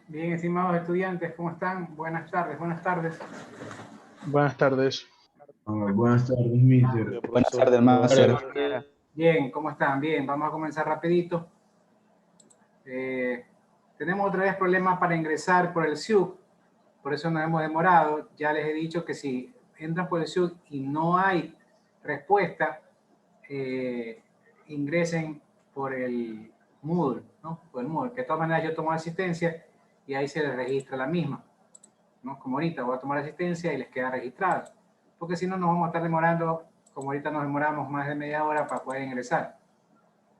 Bien, estimados estudiantes, ¿cómo están? Buenas tardes, buenas tardes. Buenas tardes. Buenas tardes, mister. Buenas tardes, máster. Bien, ¿cómo están? Bien, vamos a comenzar rapidito. Tenemos otra vez problemas para ingresar por el SIUC, por eso nos hemos demorado. Ya les he dicho que si entran por el SIUC y no hay respuesta, ingresen por el Moodle, ¿no? Por el Moodle, que de todas maneras yo tomo asistencia y ahí se les registra la misma, ¿no? Como ahorita voy a tomar asistencia y les queda registrado, porque si no nos vamos a estar demorando, como ahorita nos demoramos más de media hora para poder ingresar.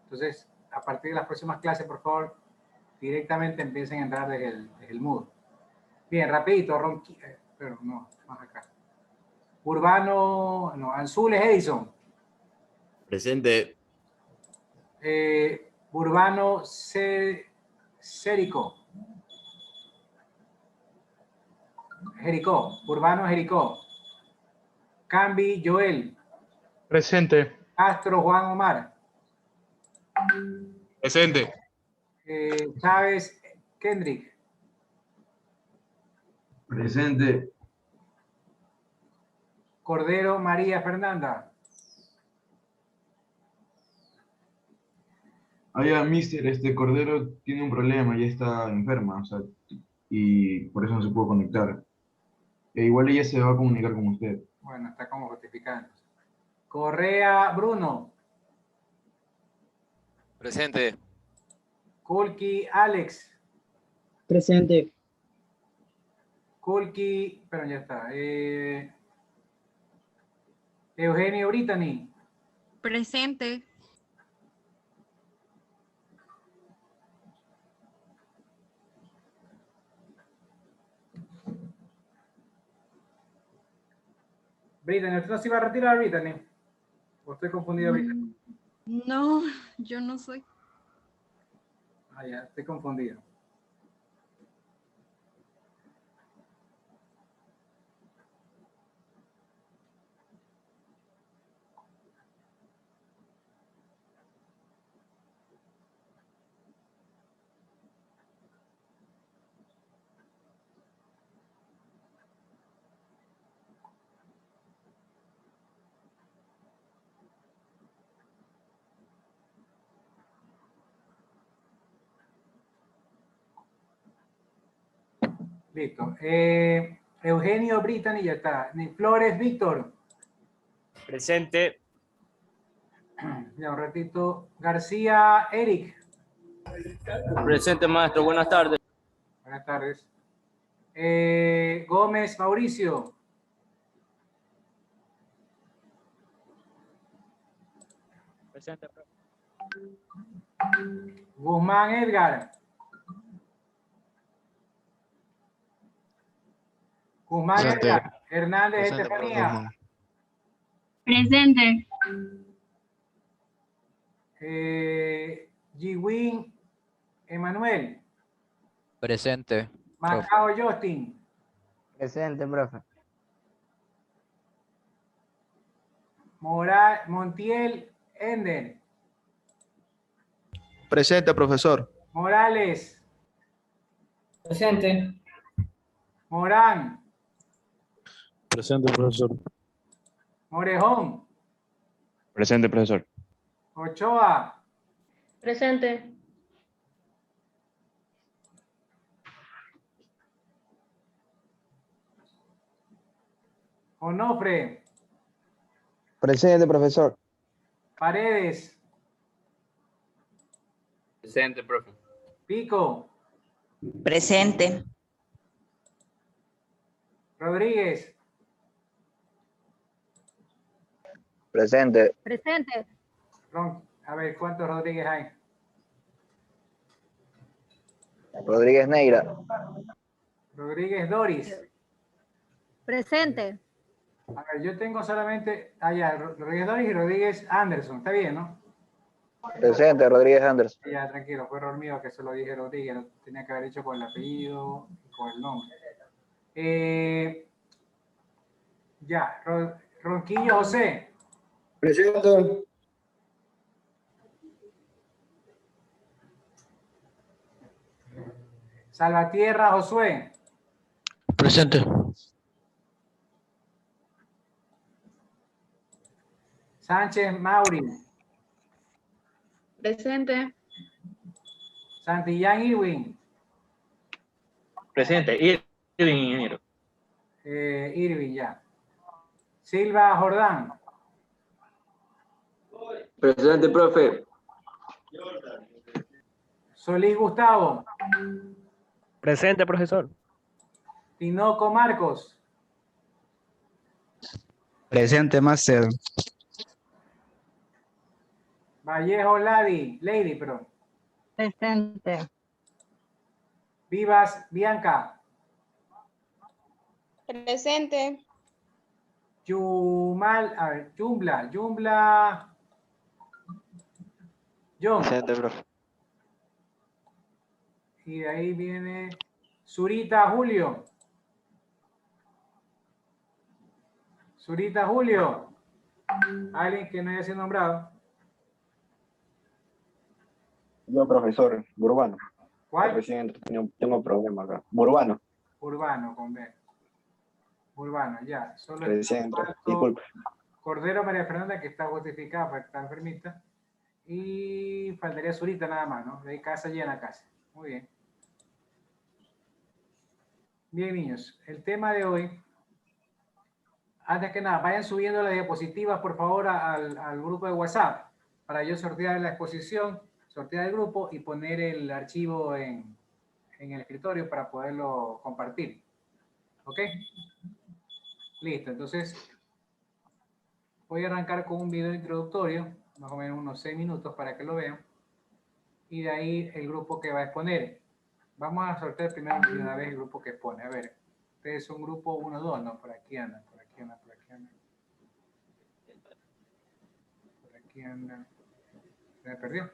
Entonces, a partir de las próximas clases, por favor, directamente empiecen a entrar desde el Moodle. Bien, rapidito, pero no, más acá. Urbano, no, Anzules Edison. Presente. Urbano Jericó. Urbano Jericó. Cambi Joel. Presente. Castro Juan Omar. Presente. Chávez Kendrick. Presente. Cordero María Fernanda. Ya, mister, este Cordero tiene un problema, ya está enferma, o sea, y por eso no se pudo conectar. Igual ella se va a comunicar con usted. Bueno, está como justificando. Correa Bruno. Presente. Kulki Alex. Presente. Kulki, pero ya está. Eugenio Brittany. Presente. Brittany, ¿usted no se iba a retirar, Brittany? ¿O estoy confundido, Brittany? No, yo no soy. Ah, ya, estoy confundido. Listo. Eugenio Brittany, ya está. Flores Víctor. Presente. Ya un ratito. García Eric. Presente, maestro. Buenas tardes. Buenas tardes. Gómez Mauricio. Presente. Guzmán Edgar. Guzmán Presente. Edgar. Hernández Presente, Estefanía. Guzmán. Presente. Giwin Emanuel. Presente. Macao Justin. Presente, profe. Montiel Ender. Presente, profesor. Morales. Presente. Morán. Presente, profesor. Morejón. Presente, profesor. Ochoa. Presente. Onofre. Presente, profesor. Paredes. Presente, profe. Pico. Presente. Rodríguez. Presente. Presente. A ver, ¿cuántos Rodríguez hay? Rodríguez Neira. Rodríguez Doris. Presente. A ver, yo tengo solamente allá Rodríguez Doris y Rodríguez Anderson. Está bien, ¿no? Presente, Rodríguez Anderson. Ya, tranquilo, fue error mío que solo dije Rodríguez. Lo tenía que haber dicho con el apellido y con el nombre. Ya, Ronquillo José. Presente. Salvatierra Josué. Presente. Sánchez Mauri. Presente. Santillán Irwin. Presente. Irving, ingeniero. Irving, ya. Silva Jordán. Presente, profe. Solís Gustavo. Presente, profesor. Tinoco Marcos. Presente, máster. Vallejo Lady, perdón. Presente. Vivas Bianca. Presente. Yumbla. John. Presente, profe. Y de ahí viene Zurita Julio. Alguien que no haya sido nombrado. Yo, profesor, Burbano. ¿Cuál? Presidente, tengo problema acá. Burbano. Urbano, con B. Urbano, ya. Solo Presidente, falta disculpe. Cordero María Fernanda, que está justificada para estar enfermita. Y faltaría Zurita nada más, ¿no? De ahí casa llena casi. Muy bien. Bien, niños. El tema de hoy, antes que nada, vayan subiendo las diapositivas, por favor, al grupo de WhatsApp, para yo sortear la exposición, sortear el grupo y poner el archivo en el escritorio para poderlo compartir. ¿Ok? Listo. Entonces, voy a arrancar con un video introductorio, más o menos unos 6 minutos para que lo vean. Y de ahí el grupo que va a exponer. Vamos a sortear primero de una vez el grupo que expone. A ver, ustedes son grupo 1, 2, no, por aquí andan. Por aquí andan. ¿Se me perdió?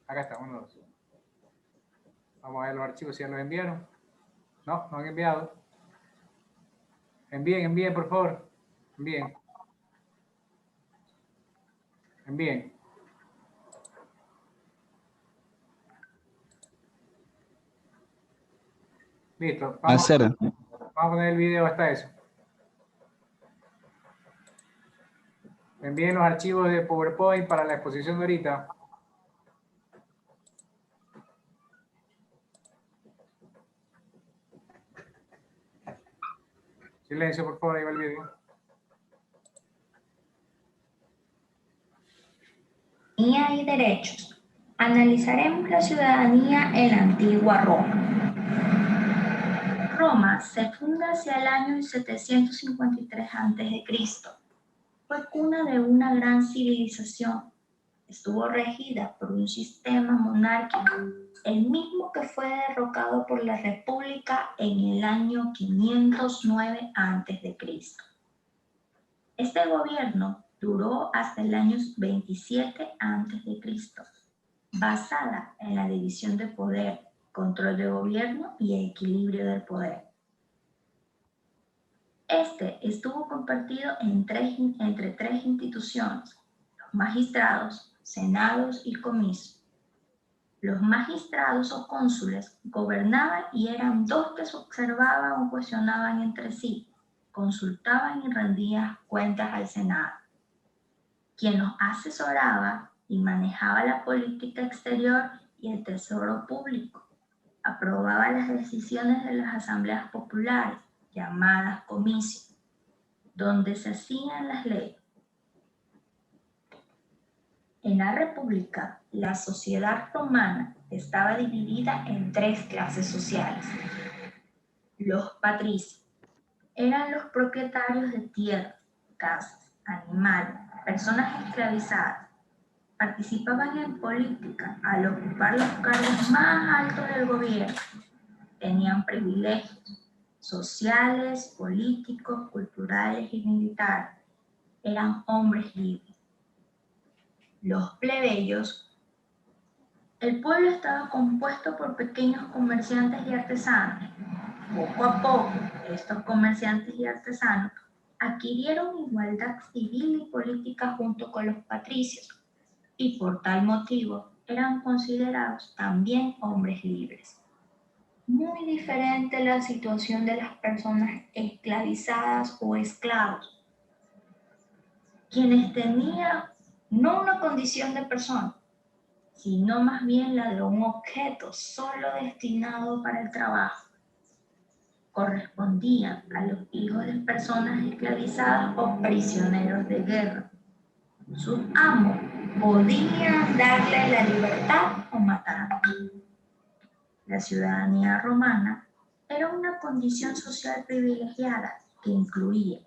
Acá está, 1, 2. Vamos a ver los archivos si ya los enviaron. No han enviado. Envíen, por favor. Envíen. Listo. Vamos a poner el video hasta eso. Envíen los archivos de PowerPoint para la exposición de ahorita. Silencio, por favor, ahí va el video. Ciudadanía y derechos. Analizaremos la ciudadanía en la antigua Roma. Roma se funda hacia el año 753 a.C. Fue cuna de una gran civilización. Estuvo regida por un sistema monárquico, el mismo que fue derrocado por la República en el año 509 a.C. Este gobierno duró hasta el año 27 a.C., basada en la división de poder, control de gobierno y equilibrio del poder. Este estuvo compartido entre tres instituciones: los magistrados, senados y comicios. Los magistrados o cónsules gobernaban y eran dos que se observaban o cuestionaban entre sí, consultaban y rendían cuentas al Senado. Quien los asesoraba y manejaba la política exterior y el tesoro público. Aprobaba las decisiones de las asambleas populares, llamadas comicios, donde se hacían las leyes. En la República, la sociedad romana estaba dividida en tres clases sociales. Los patricios eran los propietarios de tierras, casas, animales, personas esclavizadas. Participaban en política al ocupar los cargos más altos del gobierno. Tenían privilegios sociales, políticos, culturales y militares. Eran hombres libres. Los plebeyos. El pueblo estaba compuesto por pequeños comerciantes y artesanos. Poco a poco, estos comerciantes y artesanos adquirieron igualdad civil y política junto con los patricios, y por tal motivo eran considerados también hombres libres. muy diferente la situación de las personas esclavizadas o esclavos, quienes tenían no una condición de persona, sino más bien la de un objeto solo destinado para el trabajo. Correspondían a los hijos de personas esclavizadas o prisioneros de guerra. Sus amos podían darle la libertad o matarlos. La ciudadanía romana era una condición social privilegiada que incluía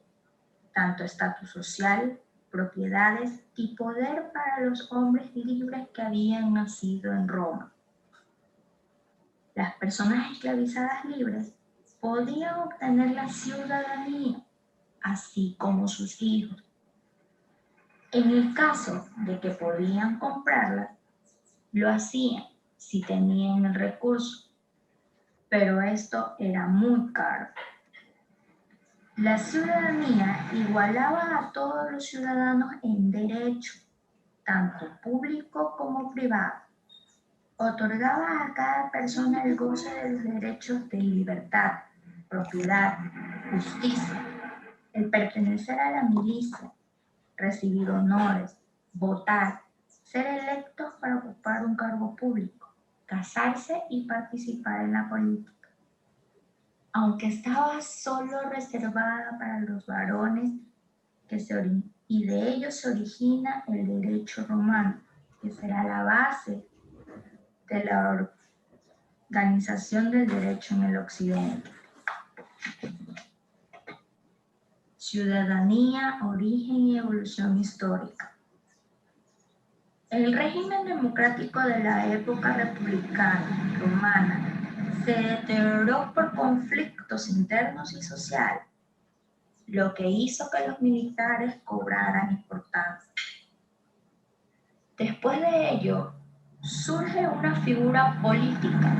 tanto estatus social, propiedades y poder para los hombres libres que habían nacido en Roma. Las personas esclavizadas libres podían obtener la ciudadanía, así como sus hijos. En el caso de que podían comprarla, lo hacían si tenían el recurso, pero esto era muy caro. La ciudadanía igualaba a todos los ciudadanos en derecho, tanto público como privado. Otorgaba a cada persona el goce de los derechos de libertad, propiedad, justicia, el pertenecer a la milicia, recibir honores, votar, ser electos para ocupar un cargo público, casarse y participar en la política. Aunque estaba solo reservada para los varones, y de ellos se origina el derecho romano, que será la base de la organización del derecho en el occidente. Ciudadanía, origen y evolución histórica. El régimen democrático de la época republicana romana se deterioró por conflictos internos y sociales, lo que hizo que los militares cobraran importancia. Después de ello, surge una figura política,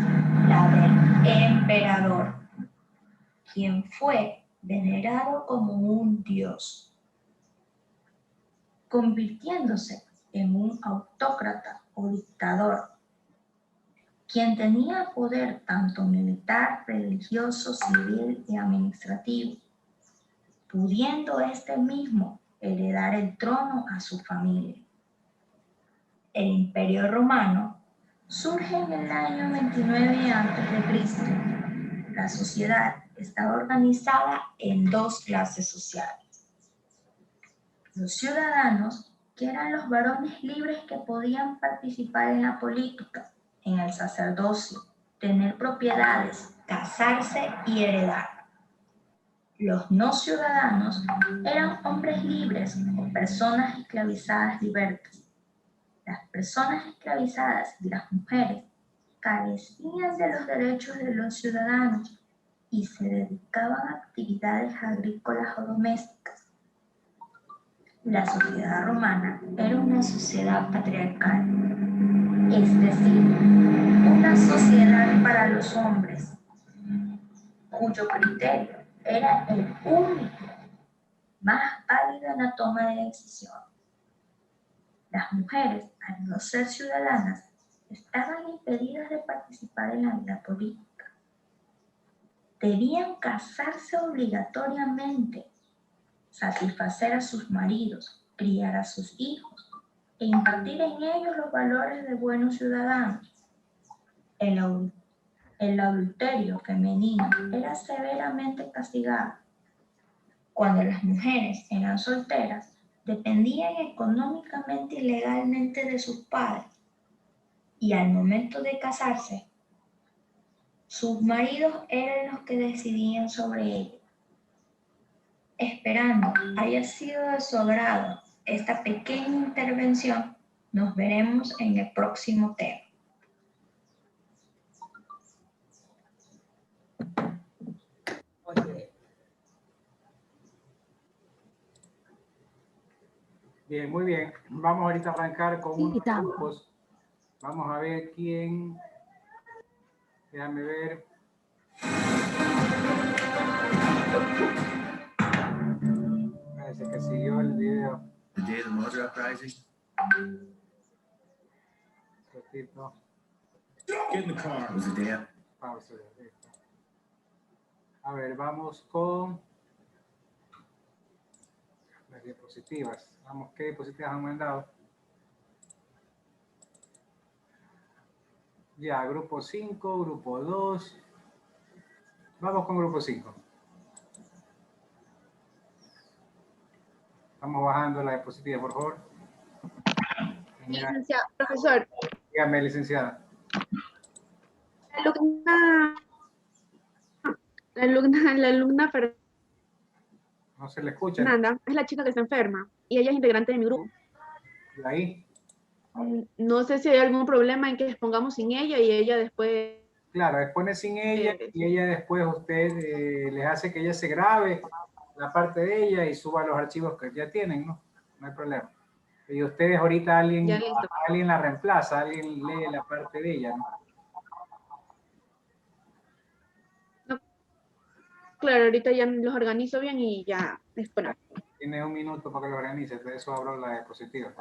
la del emperador, quien fue venerado como un dios, convirtiéndose en un autócrata o dictador, quien tenía poder tanto militar, religioso, civil y administrativo, pudiendo este mismo heredar el trono a su familia. El Imperio Romano surge en el año 29 a.C. La sociedad estaba organizada en dos clases sociales. Los ciudadanos, que eran los varones libres que podían participar en la política, en el sacerdocio, tener propiedades, casarse y heredar. Los no ciudadanos eran hombres libres o personas esclavizadas libertas. Las personas esclavizadas y las mujeres carecían de los derechos de los ciudadanos y se dedicaban a actividades agrícolas o domésticas. La sociedad romana era una sociedad patriarcal, es decir, una sociedad para los hombres, cuyo criterio era el único más válido en la toma de decisiones. Las mujeres, al no ser ciudadanas, estaban impedidas de participar en la vida política. Debían casarse obligatoriamente, satisfacer a sus maridos, criar a sus hijos e impartir en ellos los valores de buenos ciudadanos. El adulterio femenino era severamente castigado. Cuando las mujeres eran solteras, dependían económicamente y legalmente de sus padres, y al momento de casarse, sus maridos eran los que decidían sobre ello. Esperando haya sido de su agrado esta pequeña intervención, nos veremos en el próximo tema. Bien, muy bien. Vamos ahorita a arrancar con unos grupos. Vamos a ver quién. Déjame ver. Parece que siguió el video. The day of the motor uprising. Repito. Get in the car. It was the day pausa. A ver, vamos con las diapositivas. Vamos, ¿qué diapositivas han mandado? Ya, grupo 5, grupo 2. Vamos con grupo 5. Vamos bajando la diapositiva, por favor. Licenciado, profesor. Dígame, licenciada. La alumna No se le escucha. Fernanda es la chica que está enferma y ella es integrante de mi grupo. ¿Y ahí? No sé si hay algún problema en que expongamos sin ella y ella después... Claro, expone sin ella y ella después usted les hace que ella se grabe la parte de ella y suba los archivos que ya tienen, ¿no? No hay problema. Y ustedes ahorita alguien la reemplaza, alguien lee la parte de ella, ¿no? Claro, ahorita ya los organizo bien y ya exponemos. Tiene un minuto para que lo organice, de eso abro la diapositiva.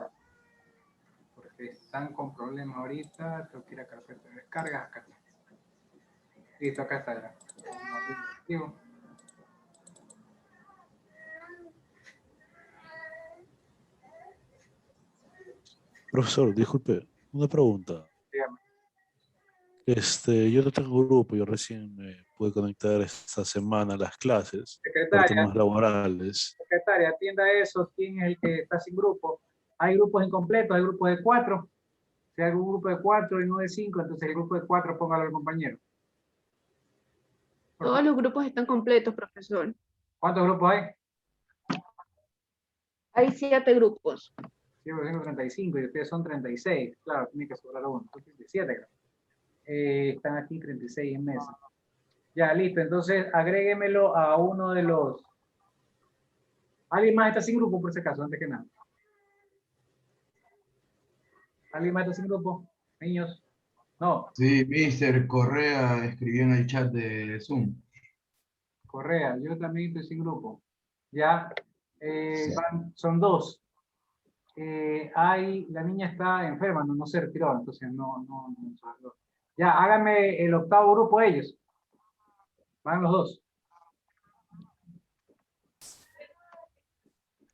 Porque están con problemas ahorita, tengo que ir a carpeta de descargas, acá está. Listo, acá está ya. Profesor, disculpe, una pregunta. Dígame. Yo no tengo grupo, yo recién me pude conectar esta semana a las clases por Secretaria, temas laborales. secretaria, atienda eso, quién es el que está sin grupo. Hay grupos incompletos, hay grupos de 4. Si hay un grupo de 4 y no de 5, entonces el grupo de 4 póngalo al compañero. Todos los grupos están completos, profesor. ¿Cuántos grupos hay? Hay 7 grupos. 35 y ustedes son 36. Claro, tiene que sobrar uno. 37, creo. Están aquí 36 en mesa. Ya, listo. Entonces, agréguemelo a uno de los... ¿Alguien más está sin grupo, por si acaso, antes que nada? ¿Alguien más está sin grupo? Niños. No. Sí, Mr. Correa escribió en el chat de Zoom. Correa, yo también estoy sin grupo. Ya, son 2. La niña está enferma, no se retiró, entonces no. Ya, háganme el 8º grupo ellos. Van los 2.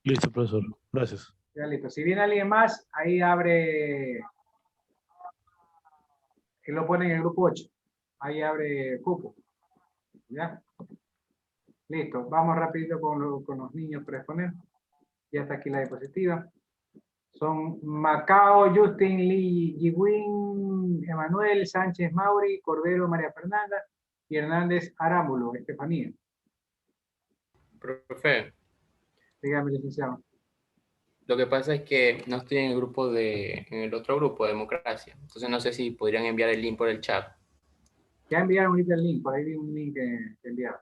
Listo, profesor. Gracias. Ya, listo. Si viene alguien más, ahí abre... Que lo pone en el grupo 8. Ahí abre cupo. ¿Ya? Listo. Vamos rapidito con los niños para exponer. Ya está aquí la diapositiva. Son Macao, Justin, Lee, Yiwin, Emanuel, Sánchez, Mauri, Cordero, María Fernanda y Hernández Arámbulo, Estefanía. Profe, Dígame, licenciado. lo que pasa es que no estoy en el otro grupo de democracia. Entonces no sé si podrían enviar el link por el chat. Ya enviaron ahorita el link, por ahí vi un link que enviaron.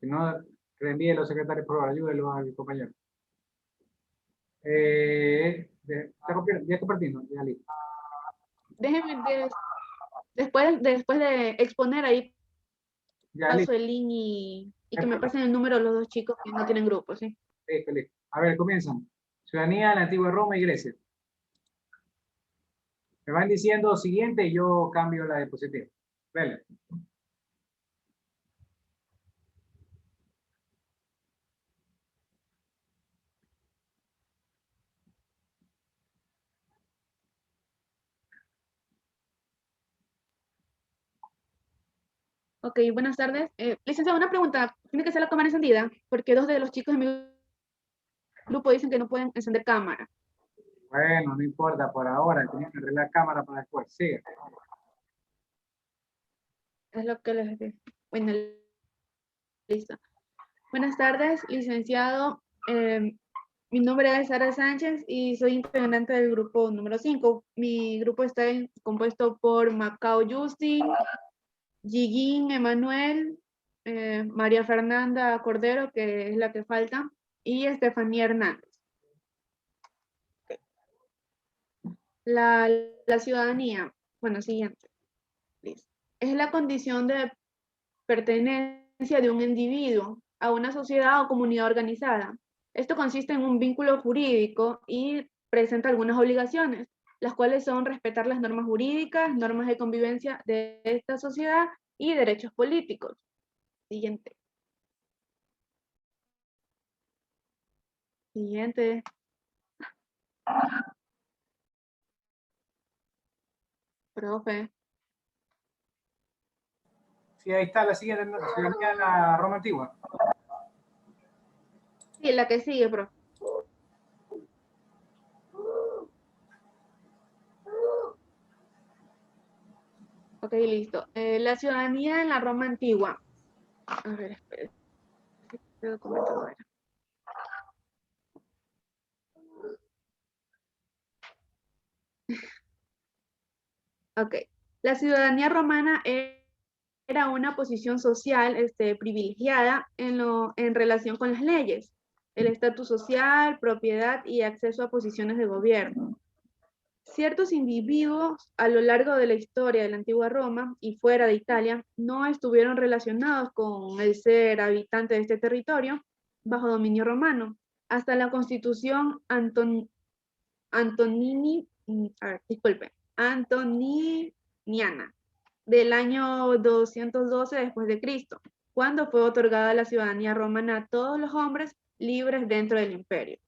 Si no, reenvíe los secretarios, por favor, ayúdenlo al compañero. Ya compartiendo, ya listo. Déjenme, después de exponer ahí, Ya, paso listo. el link y que me pasen el número de los 2 chicos que no tienen grupo, ¿sí? Listo, listo. A ver, comienzan. Ciudadanía de la antigua Roma y Grecia. Me van diciendo siguiente y yo cambio la diapositiva. Vele. Ok, buenas tardes. Licenciado, una pregunta. ¿Tiene que ser la cámara encendida? Porque 2 de los chicos de mi grupo dicen que no pueden encender cámara. Bueno, no importa por ahora. Tienen que arreglar cámara para después. Sigue. Es lo que les digo. Bueno, listo. Buenas tardes, licenciado. Mi nombre es Sara Sánchez y soy integrante del grupo número 5. Mi grupo está compuesto por Macao Justin, Yiguín Emanuel, María Fernanda Cordero, que es la que falta, y Estefanía Hernández. La ciudadanía, bueno, siguiente. Listo. Es la condición de pertenencia de un individuo a una sociedad o comunidad organizada. Esto consiste en un vínculo jurídico y presenta algunas obligaciones, las cuales son respetar las normas jurídicas, normas de convivencia de esta sociedad y derechos políticos. Siguiente. Siguiente. Profe. Sí, ahí está la siguiente, ¿no? Ciudadanía en la Roma antigua. Sí, la que sigue, profe. Ok, listo. La ciudadanía en la Roma antigua. A ver, espera. Este documento no era. Ok. La ciudadanía romana era una posición social privilegiada en relación con las leyes, el estatus social, propiedad y acceso a posiciones de gobierno. Ciertos individuos a lo largo de la historia de la antigua Roma y fuera de Italia no estuvieron relacionados con el ser habitante de este territorio bajo dominio romano, hasta la constitución antoniniana del año 212 después de Cristo, cuando fue otorgada la ciudadanía romana a todos los hombres libres dentro del imperio.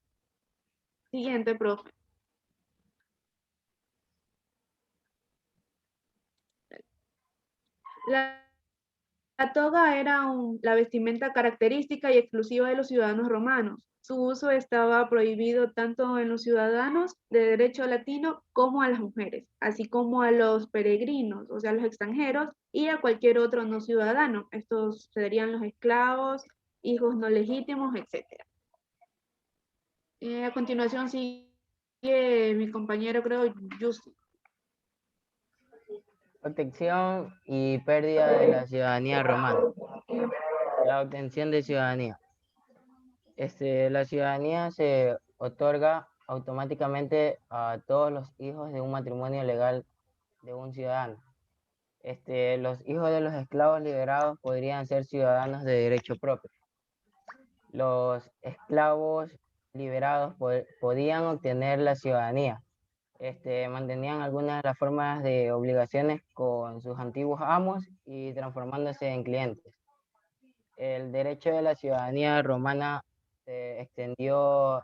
Siguiente, profe. La toga era la vestimenta característica y exclusiva de los ciudadanos romanos. Su uso estaba prohibido tanto en los ciudadanos de derecho latino como a las mujeres, así como a los peregrinos, o sea, a los extranjeros, y a cualquier otro no ciudadano. Estos serían los esclavos, hijos no legítimos, etc. A continuación sigue mi compañero, creo, Justin. Protección y pérdida de la ciudadanía romana. La obtención de ciudadanía. La ciudadanía se otorga automáticamente a todos los hijos de un matrimonio legal de un ciudadano. Los hijos de los esclavos liberados podrían ser ciudadanos de derecho propio. Los esclavos liberados podían obtener la ciudadanía. Mantenían algunas de las formas de obligaciones con sus antiguos amos y transformándose en clientes. El derecho de la ciudadanía romana se extendió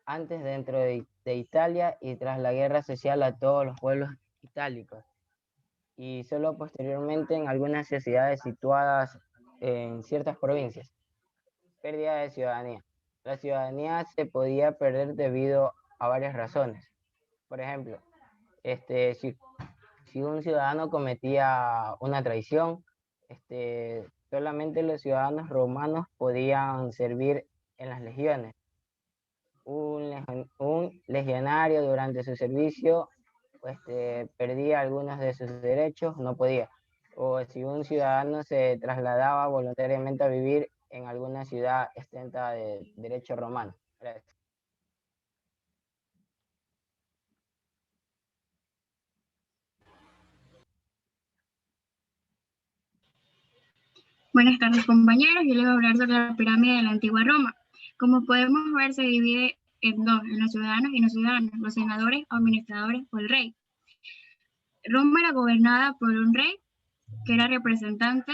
antes dentro de Italia y tras la guerra social a todos los pueblos itálicos, y solo posteriormente en algunas sociedades situadas en ciertas provincias. Pérdida de ciudadanía. La ciudadanía se podía perder debido a varias razones. Por ejemplo, si un ciudadano cometía una traición, solamente los ciudadanos romanos podían servir en las legiones. Un legionario durante su servicio perdía algunos de sus derechos, no podía. O si un ciudadano se trasladaba voluntariamente a vivir en alguna ciudad exenta de derecho romano. Gracias. Buenas tardes, compañeros. Yo les voy a hablar sobre la pirámide de la antigua Roma. Como podemos ver, se divide en dos, en los ciudadanos y no ciudadanos, los senadores, administradores o el rey. Roma era gobernada por un rey que era representante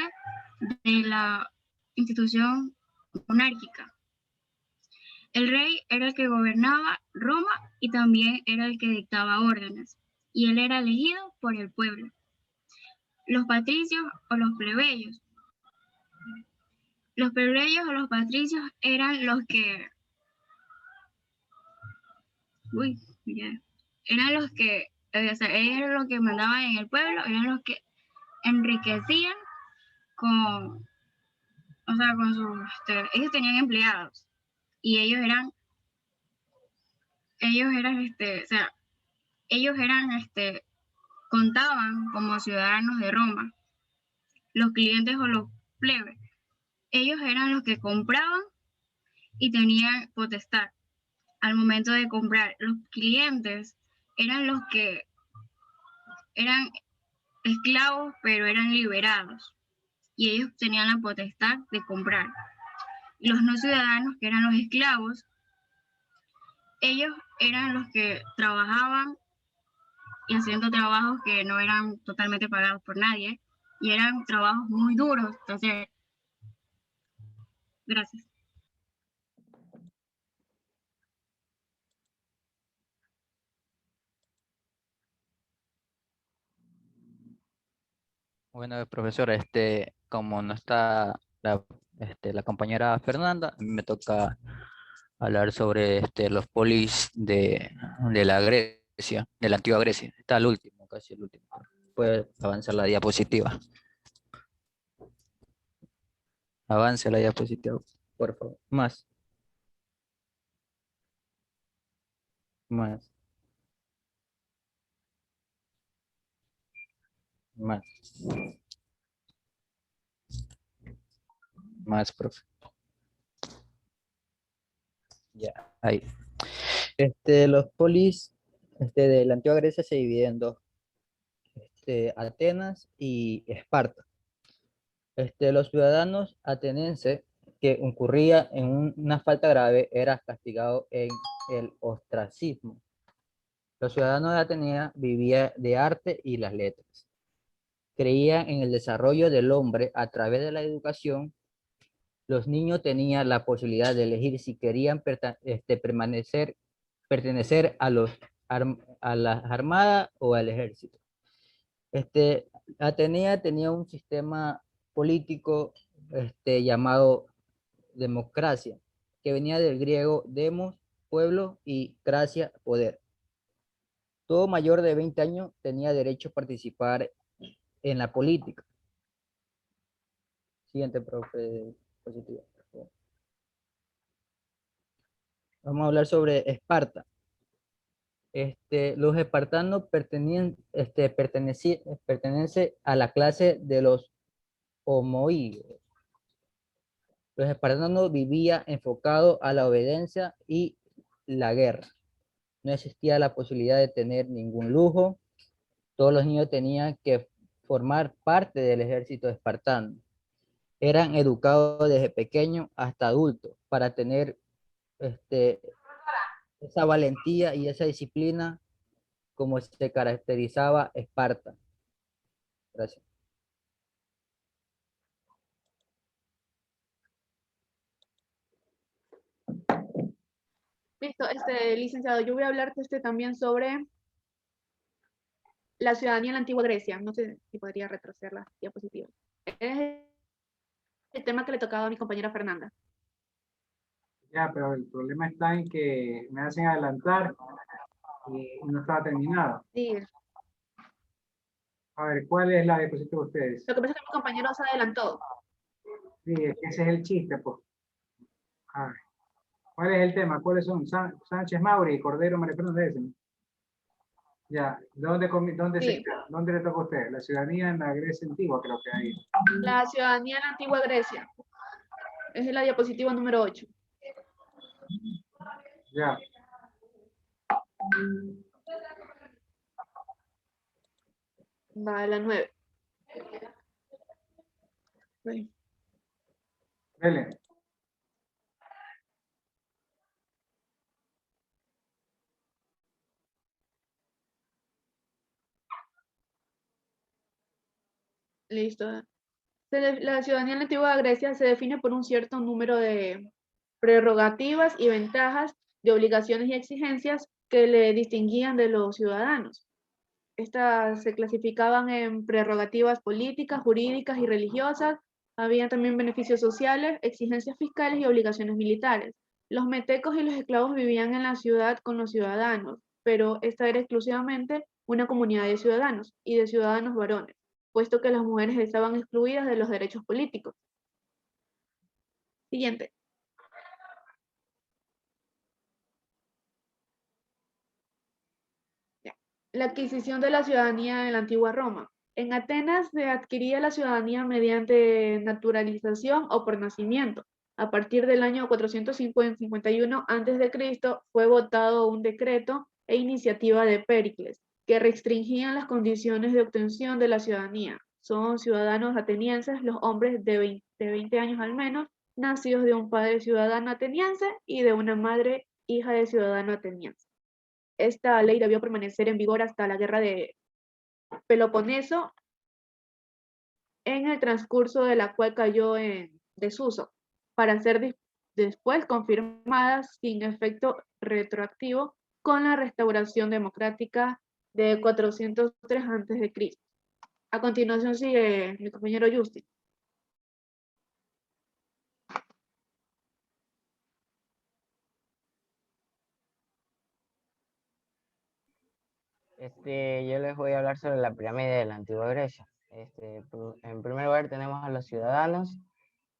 de la institución monárquica. El rey era el que gobernaba Roma y también era el que dictaba órdenes, y él era elegido por el pueblo. Los patricios o los plebeyos. Los plebeyos o los patricios eran los que eran los que, ellos eran los que mandaban en el pueblo, eran los que enriquecían con sus, ellos tenían empleados y ellos eran contaban como ciudadanos de Roma. Los clientes o los plebes, ellos eran los que compraban y tenían potestad al momento de comprar. Los clientes eran los que eran esclavos, pero eran liberados, y ellos tenían la potestad de comprar. Los no ciudadanos, que eran los esclavos, ellos eran los que trabajaban y haciendo trabajos que no eran totalmente pagados por nadie, y eran trabajos muy duros. Entonces, gracias. Bueno, profesora, como no está la compañera Fernanda, a mí me toca hablar sobre los polis de la Grecia, de la antigua Grecia. Está el último, casi el último. Puede avanzar la diapositiva. Avance la diapositiva, por favor. Más. Más. Más. Más, profe. Ya, ahí. Los polis de la antigua Grecia se dividen en dos, Atenas y Esparta. Los ciudadanos atenienses que incurría en una falta grave era castigado en el ostracismo. Los ciudadanos de Atenas vivían de arte y las letras. Creían en el desarrollo del hombre a través de la educación. Los niños tenían la posibilidad de elegir si querían pertenecer a las armadas o al ejército. Atenea tenía un sistema político llamado democracia, que venía del griego demos, pueblo, y cracia, poder. Todo mayor de 20 años tenía derecho a participar en la política. Siguiente, profe. Positivo, por favor. Vamos a hablar sobre Esparta. Los espartanos pertenecen a la clase de los homoídeos. Los espartanos vivían enfocados a la obediencia y la guerra. No existía la posibilidad de tener ningún lujo. Todos los niños tenían que formar parte del ejército espartano. Eran educados desde pequeños hasta adultos para tener esa valentía y esa disciplina como se caracterizaba Esparta. Gracias. Listo, licenciado, yo voy a hablarte también sobre la ciudadanía en la antigua Grecia. No sé si podría retroceder la diapositiva. Es el tema que le tocaba a mi compañera Fernanda. Ya, pero el problema está en que me hacen adelantar y no estaba terminado. Sí. A ver, ¿cuál es la diapositiva de ustedes? Lo que pasa es que mi compañero se adelantó. Sí, es que ese es el chiste, pues. A ver, ¿cuál es el tema? ¿Cuáles son? Sánchez Mauri, Cordero, María Fernández. Ya, ¿dónde le toca a usted? La ciudadanía en la Grecia antigua, creo que ahí. La ciudadanía en la antigua Grecia. Es la diapositiva número 8. Ya. Va, la 9. Dele. Listo. La ciudadanía en la antigua Grecia se define por un cierto número de prerrogativas y ventajas, de obligaciones y exigencias que le distinguían de los ciudadanos. Estas se clasificaban en prerrogativas políticas, jurídicas y religiosas. Había también beneficios sociales, exigencias fiscales y obligaciones militares. Los metecos y los esclavos vivían en la ciudad con los ciudadanos, pero esta era exclusivamente una comunidad de ciudadanos y de ciudadanos varones, puesto que las mujeres estaban excluidas de los derechos políticos. Siguiente. La adquisición de la ciudadanía en la antigua Roma. En Atenas se adquiría la ciudadanía mediante naturalización o por nacimiento. A partir del año 451 a.C. fue votado un decreto e iniciativa de Péricles que restringían las condiciones de obtención de la ciudadanía. Son ciudadanos atenienses los hombres de 20 años al menos, nacidos de un padre ciudadano ateniense y de una madre hija de ciudadano ateniense. Esta ley debió permanecer en vigor hasta la guerra de Peloponeso en el transcurso de la cual cayó en desuso, para ser después confirmadas sin efecto retroactivo con la restauración democrática de 403 a.C. A continuación sigue mi compañero Justin. Yo les voy a hablar sobre la pirámide de la antigua Grecia. En primer lugar tenemos a los ciudadanos.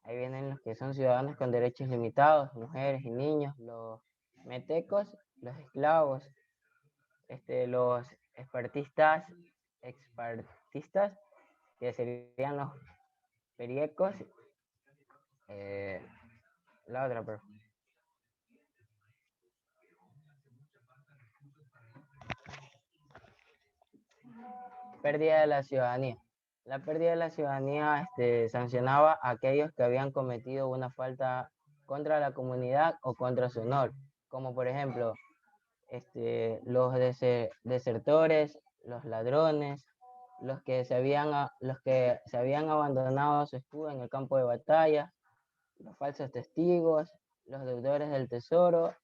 Ahí vienen los que son ciudadanos con derechos limitados, mujeres y niños, los metecos, los esclavos, los expartistas, que serían los periecos. La otra, pero pérdida de la ciudadanía. La pérdida de la ciudadanía sancionaba a aquellos que habían cometido una falta contra la comunidad o contra su honor, como por ejemplo los desertores, los ladrones, los que se habían abandonado su escudo en el campo de batalla, los falsos testigos, los deudores del tesoro,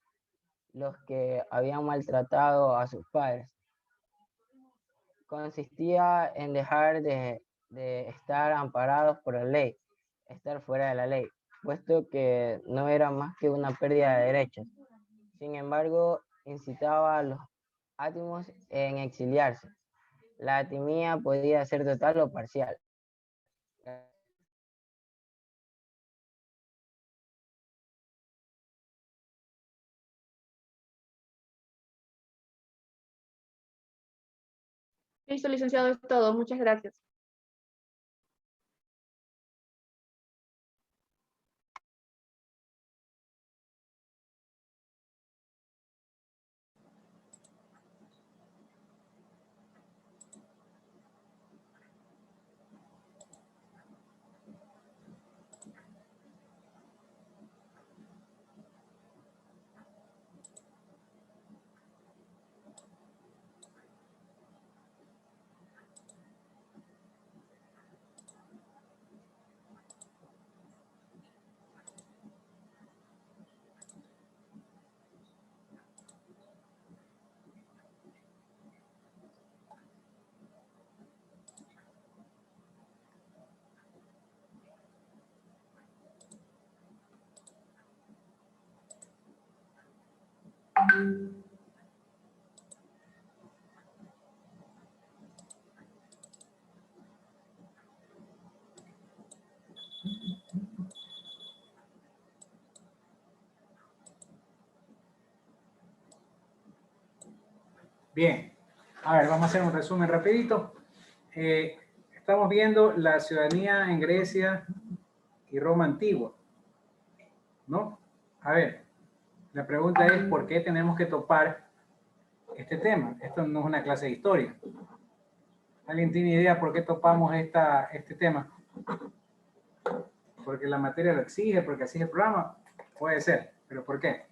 los que habían maltratado a sus padres. Consistía en dejar de estar amparados por la ley, estar fuera de la ley, puesto que no era más que una pérdida de derechos. Sin embargo, incitaba a los átimos en exiliarse. La atimía podía ser total o parcial. Listo, licenciado, es todo. Muchas gracias. Bien, a ver, vamos a hacer un resumen rapidito. Estamos viendo la ciudadanía en Grecia y Roma antigua, ¿no? A ver, la pregunta es, ¿por qué tenemos que topar este tema? Esto no es una clase de historia. ¿Alguien tiene idea por qué topamos este tema? Porque la materia lo exige, porque así es el programa. Puede ser, pero ¿por qué?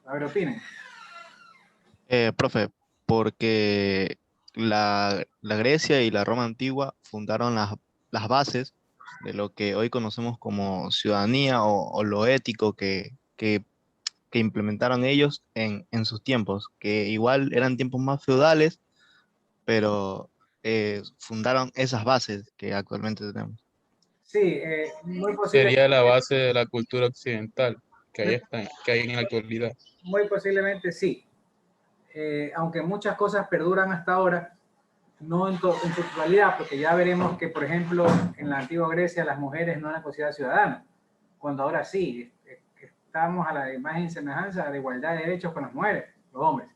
A ver, opinen. Profe, porque la Grecia y la Roma antigua fundaron las bases de lo que hoy conocemos como ciudadanía o lo ético que implementaron ellos en sus tiempos, que igual eran tiempos más feudales, pero fundaron esas bases que actualmente tenemos. Sí, muy posible. Sería la base de la cultura occidental que hay en la actualidad. Muy posiblemente sí. Aunque muchas cosas perduran hasta ahora, no en su totalidad, porque ya veremos que, por ejemplo, en la antigua Grecia las mujeres no eran consideradas ciudadanas, cuando ahora sí, estamos a la imagen y semejanza de igualdad de derechos con las mujeres, los hombres.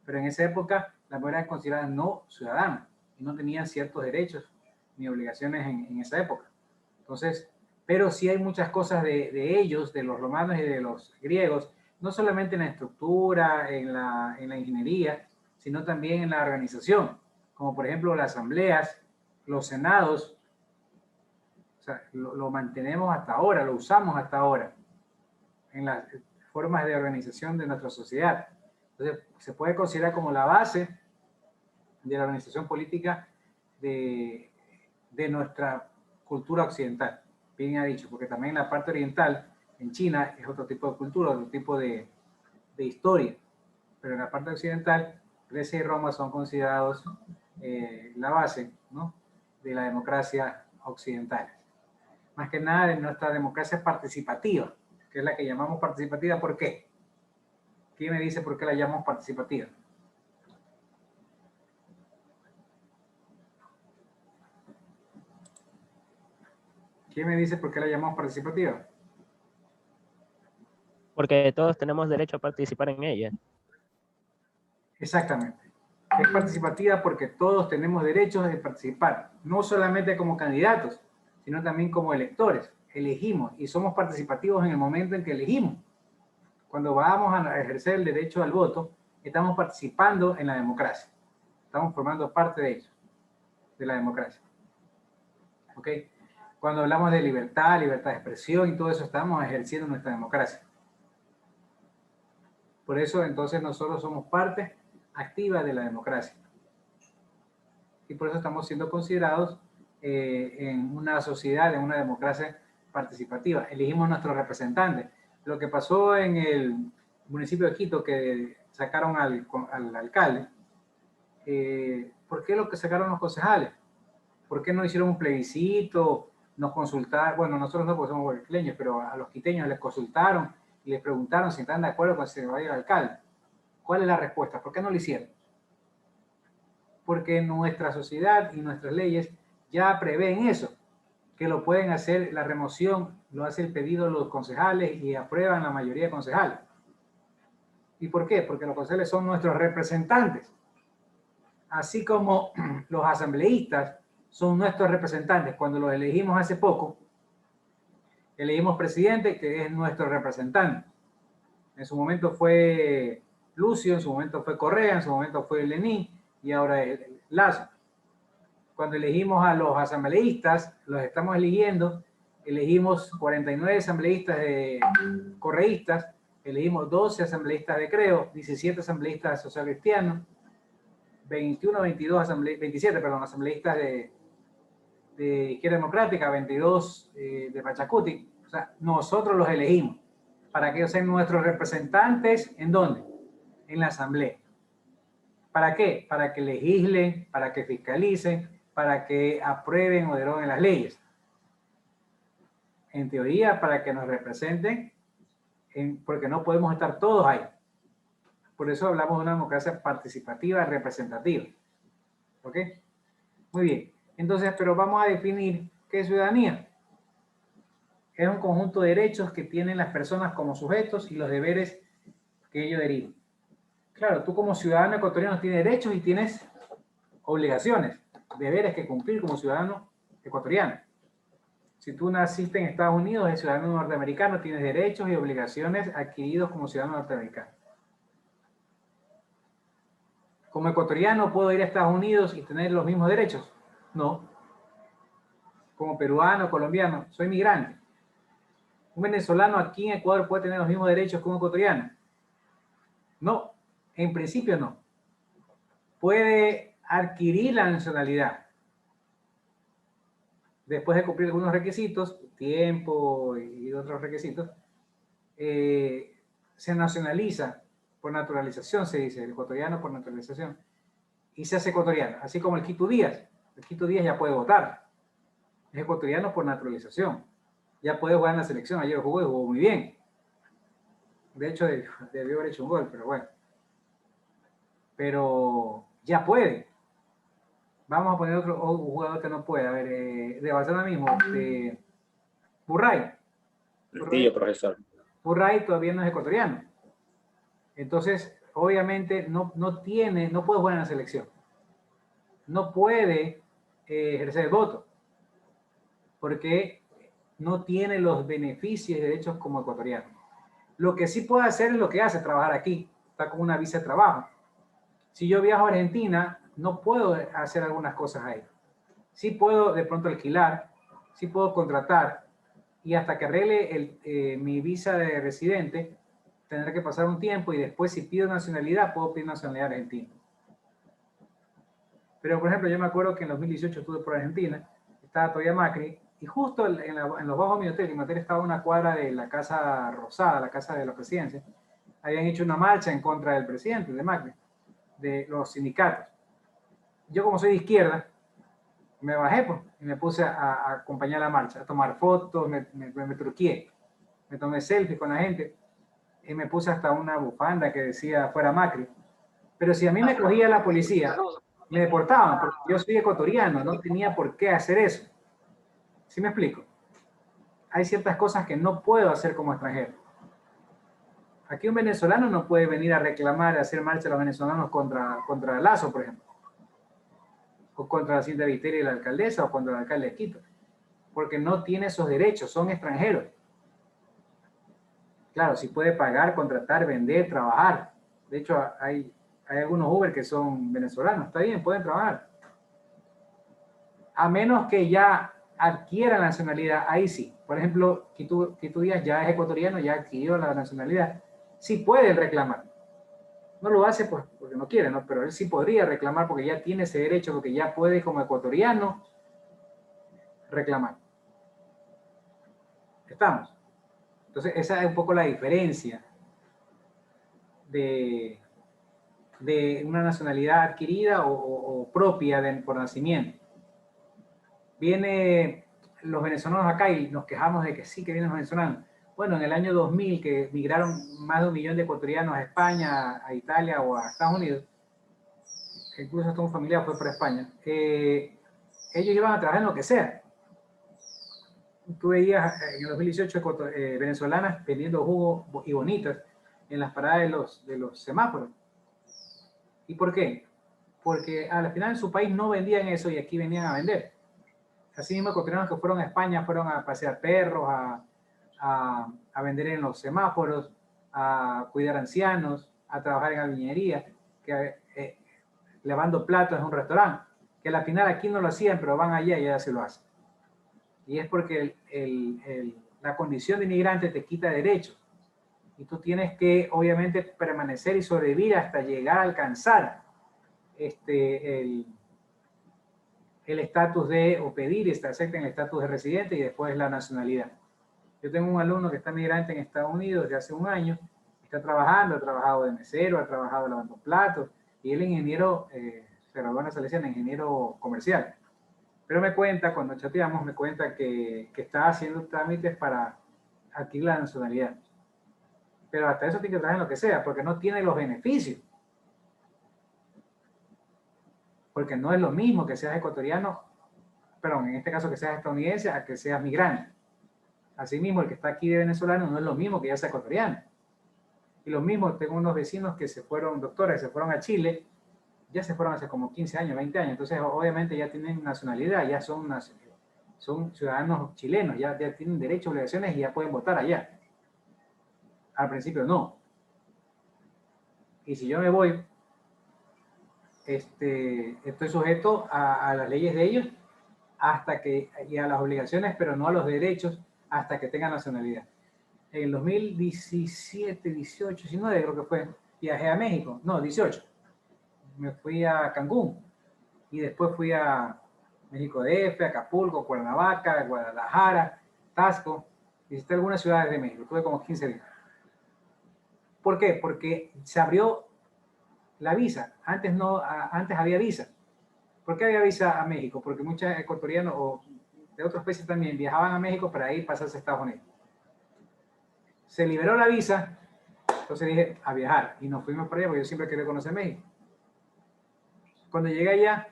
Pero en esa época las mujeres eran consideradas no ciudadanas y no tenían ciertos derechos ni obligaciones en esa época. Entonces, pero sí hay muchas cosas de ellos, de los romanos y de los griegos, no solamente en la estructura, en la ingeniería, sino también en la organización, como por ejemplo las asambleas, los senados. O sea, lo mantenemos hasta ahora, lo usamos hasta ahora en las formas de organización de nuestra sociedad. Entonces, se puede considerar como la base de la organización política de de nuestra cultura occidental. Bien ha dicho, porque también en la parte oriental, en China, es otro tipo de cultura, otro tipo de historia. Pero en la parte occidental, Grecia y Roma son considerados la base, ¿no?, de la democracia occidental. Más que nada de nuestra democracia participativa, que es la que llamamos participativa. ¿Por qué? ¿Quién me dice por qué la llamamos participativa? ¿Quién me dice por qué la llamamos participativa? Porque todos tenemos derecho a participar en ella. Exactamente. Es participativa porque todos tenemos derechos de participar, no solamente como candidatos, sino también como electores. Elegimos y somos participativos en el momento en que elegimos. Cuando vamos a ejercer el derecho al voto, estamos participando en la democracia. Estamos formando parte de ello, de la democracia. ¿Ok? Cuando hablamos de libertad, libertad de expresión y todo eso, estamos ejerciendo nuestra democracia. Por eso, entonces, nosotros somos parte activa de la democracia. Y por eso estamos siendo considerados en una sociedad, en una democracia participativa. Elegimos nuestros representantes. Lo que pasó en el municipio de Quito, que sacaron al alcalde, ¿por qué lo que sacaron los concejales? ¿Por qué no hicieron un plebiscito? Nos consultaron, bueno, nosotros no, porque somos huarqueños, pero a los quiteños les consultaron y les preguntaron si están de acuerdo con que se vaya el alcalde. ¿Cuál es la respuesta? ¿Por qué no lo hicieron? Porque nuestra sociedad y nuestras leyes ya prevén eso, que lo pueden hacer, la remoción lo hace el pedido de los concejales y aprueban la mayoría de concejales. ¿Y por qué? Porque los concejales son nuestros representantes. Así como los asambleístas son nuestros representantes. Cuando los elegimos hace poco, elegimos presidente, que es nuestro representante. En su momento fue Lucio, en su momento fue Correa, en su momento fue Lenín y ahora es Lazo. Cuando elegimos a los asambleístas, los estamos eligiendo, elegimos 49 asambleístas correístas, elegimos 12 asambleístas de Creo, 17 asambleístas social cristianos, 27 asambleístas de Izquierda Democrática, 22 de Pachacuti. O sea, nosotros los elegimos para que ellos sean nuestros representantes. ¿En dónde? En la asamblea. ¿Para qué? Para que legislen, para que fiscalicen, para que aprueben o deroguen las leyes. En teoría, para que nos representen, porque no podemos estar todos ahí. Por eso hablamos de una democracia participativa, representativa. ¿Ok? Muy bien. Entonces, pero vamos a definir qué es ciudadanía. Es un conjunto de derechos que tienen las personas como sujetos y los deberes que ello derivan. Claro, tú como ciudadano ecuatoriano tienes derechos y tienes obligaciones, deberes que cumplir como ciudadano ecuatoriano. Si tú naciste en Estados Unidos, eres ciudadano norteamericano, tienes derechos y obligaciones adquiridos como ciudadano norteamericano. Como ecuatoriano, ¿puedo ir a Estados Unidos y tener los mismos derechos? No. Como peruano, colombiano, soy migrante. ¿Un venezolano aquí en Ecuador puede tener los mismos derechos que un ecuatoriano? No, en principio no. Puede adquirir la nacionalidad después de cumplir algunos requisitos, tiempo y otros requisitos. Se nacionaliza por naturalización, se dice, el ecuatoriano por naturalización, y se hace ecuatoriano, así como el Quito Díaz. El Quito Díaz ya puede votar, es ecuatoriano por naturalización, ya puede jugar en la selección. Ayer jugó y jugó muy bien. De hecho, debió haber hecho un gol, pero bueno. Pero ya puede. Vamos a poner otro jugador que no puede. A ver, de Barcelona mismo, de Burray. Sí, profesor. Burray todavía no es ecuatoriano. Entonces, obviamente, no puede jugar en la selección. No puede ejercer el voto. Porque no tiene los beneficios y derechos como ecuatoriano. Lo que sí puede hacer es lo que hace, trabajar aquí. Está con una visa de trabajo. Si yo viajo a Argentina, no puedo hacer algunas cosas ahí. Sí puedo de pronto alquilar, sí puedo contratar, y hasta que arregle mi visa de residente, tendré que pasar un tiempo y después si pido nacionalidad, puedo pedir nacionalidad argentina. Pero, por ejemplo, yo me acuerdo que en 2018 estuve por Argentina, estaba todavía Macri, y justo en los bajos de mi hotel, que mi hotel estaba a una cuadra de la Casa Rosada, la casa de la presidencia, habían hecho una marcha en contra del presidente, de Macri, de los sindicatos. Yo, como soy de izquierda, me bajé pues, y me puse a acompañar la marcha, a tomar fotos, me truqué, me tomé selfies con la gente y me puse hasta una bufanda que decía fuera Macri. Pero si a mí me cogía la policía, me deportaban, porque yo soy ecuatoriano, no tenía por qué hacer eso. ¿Sí me explico? Hay ciertas cosas que no puedo hacer como extranjero. Aquí un venezolano no puede venir a reclamar, a hacer marcha a los venezolanos contra Lazo, por ejemplo. O contra la Cinta Viteri y la alcaldesa, o contra el alcalde de Quito. Porque no tiene esos derechos, son extranjeros. Claro, sí puede pagar, contratar, vender, trabajar. De hecho, hay algunos Uber que son venezolanos. Está bien, pueden trabajar. A menos que ya adquiera la nacionalidad, ahí sí. Por ejemplo, Quito Díaz ya es ecuatoriano, ya adquirió la nacionalidad. Sí puede reclamar. No lo hace porque no quiere, ¿no? Pero él sí podría reclamar porque ya tiene ese derecho, porque ya puede como ecuatoriano reclamar. ¿Estamos? Entonces, esa es un poco la diferencia de una nacionalidad adquirida o propia por nacimiento. Vienen los venezolanos acá y nos quejamos de que sí que vienen los venezolanos. Bueno, en el año 2000, que migraron más de 1 millón de ecuatorianos a España, a Italia o a Estados Unidos, incluso hasta un familiar fue para España, ellos iban a trabajar en lo que sea. Tú veías en el 2018 venezolanas vendiendo jugos y bonitas en las paradas de los semáforos. ¿Y por qué? Porque al final en su país no vendían eso y aquí venían a vender. Así mismo ecuatorianos que fueron a España fueron a pasear perros, a vender en los semáforos, a cuidar ancianos, a trabajar en albañilería, lavando platos en un restaurante, que al final aquí no lo hacían, pero van allá y ya se lo hacen. Y es porque la condición de inmigrante te quita derechos. Y tú tienes que, obviamente, permanecer y sobrevivir hasta llegar a alcanzar el estatus o pedir y acepten el estatus de residente y después la nacionalidad. Yo tengo un alumno que está migrante en Estados Unidos desde hace 1 año, está trabajando, ha trabajado de mesero, ha trabajado lavando platos, y él es ingeniero, se graduó en la Salesiana, ingeniero comercial. Pero me cuenta, cuando chateamos, me cuenta que está haciendo trámites para adquirir la nacionalidad. Pero hasta eso tiene que trabajar en lo que sea, porque no tiene los beneficios. Porque no es lo mismo que seas ecuatoriano, perdón, en este caso que seas estadounidense, a que seas migrante. Asimismo, el que está aquí de venezolano no es lo mismo que ya sea ecuatoriano. Y lo mismo, tengo unos vecinos que se fueron, doctores, se fueron a Chile, ya se fueron hace como 15 años, 20 años, entonces obviamente ya tienen nacionalidad, ya son ciudadanos chilenos, ya tienen derechos, obligaciones y ya pueden votar allá. Al principio no. Y si yo me voy, estoy sujeto a las leyes de ellos y a las obligaciones, pero no a los derechos hasta que tenga nacionalidad. En el 2017, 18, 19 creo que fue, viajé a México, no, 18. Me fui a Cancún y después fui a México DF, Acapulco, Cuernavaca, Guadalajara, Tasco. Visité algunas ciudades de México, tuve como 15 días. ¿Por qué? Porque se abrió la visa. Antes había visa. ¿Por qué había visa a México? Porque muchos ecuatorianos o de otros países también viajaban a México para ir pasarse a Estados Unidos. Se liberó la visa, entonces dije a viajar y nos fuimos para allá porque yo siempre quería conocer México. Cuando llegué allá,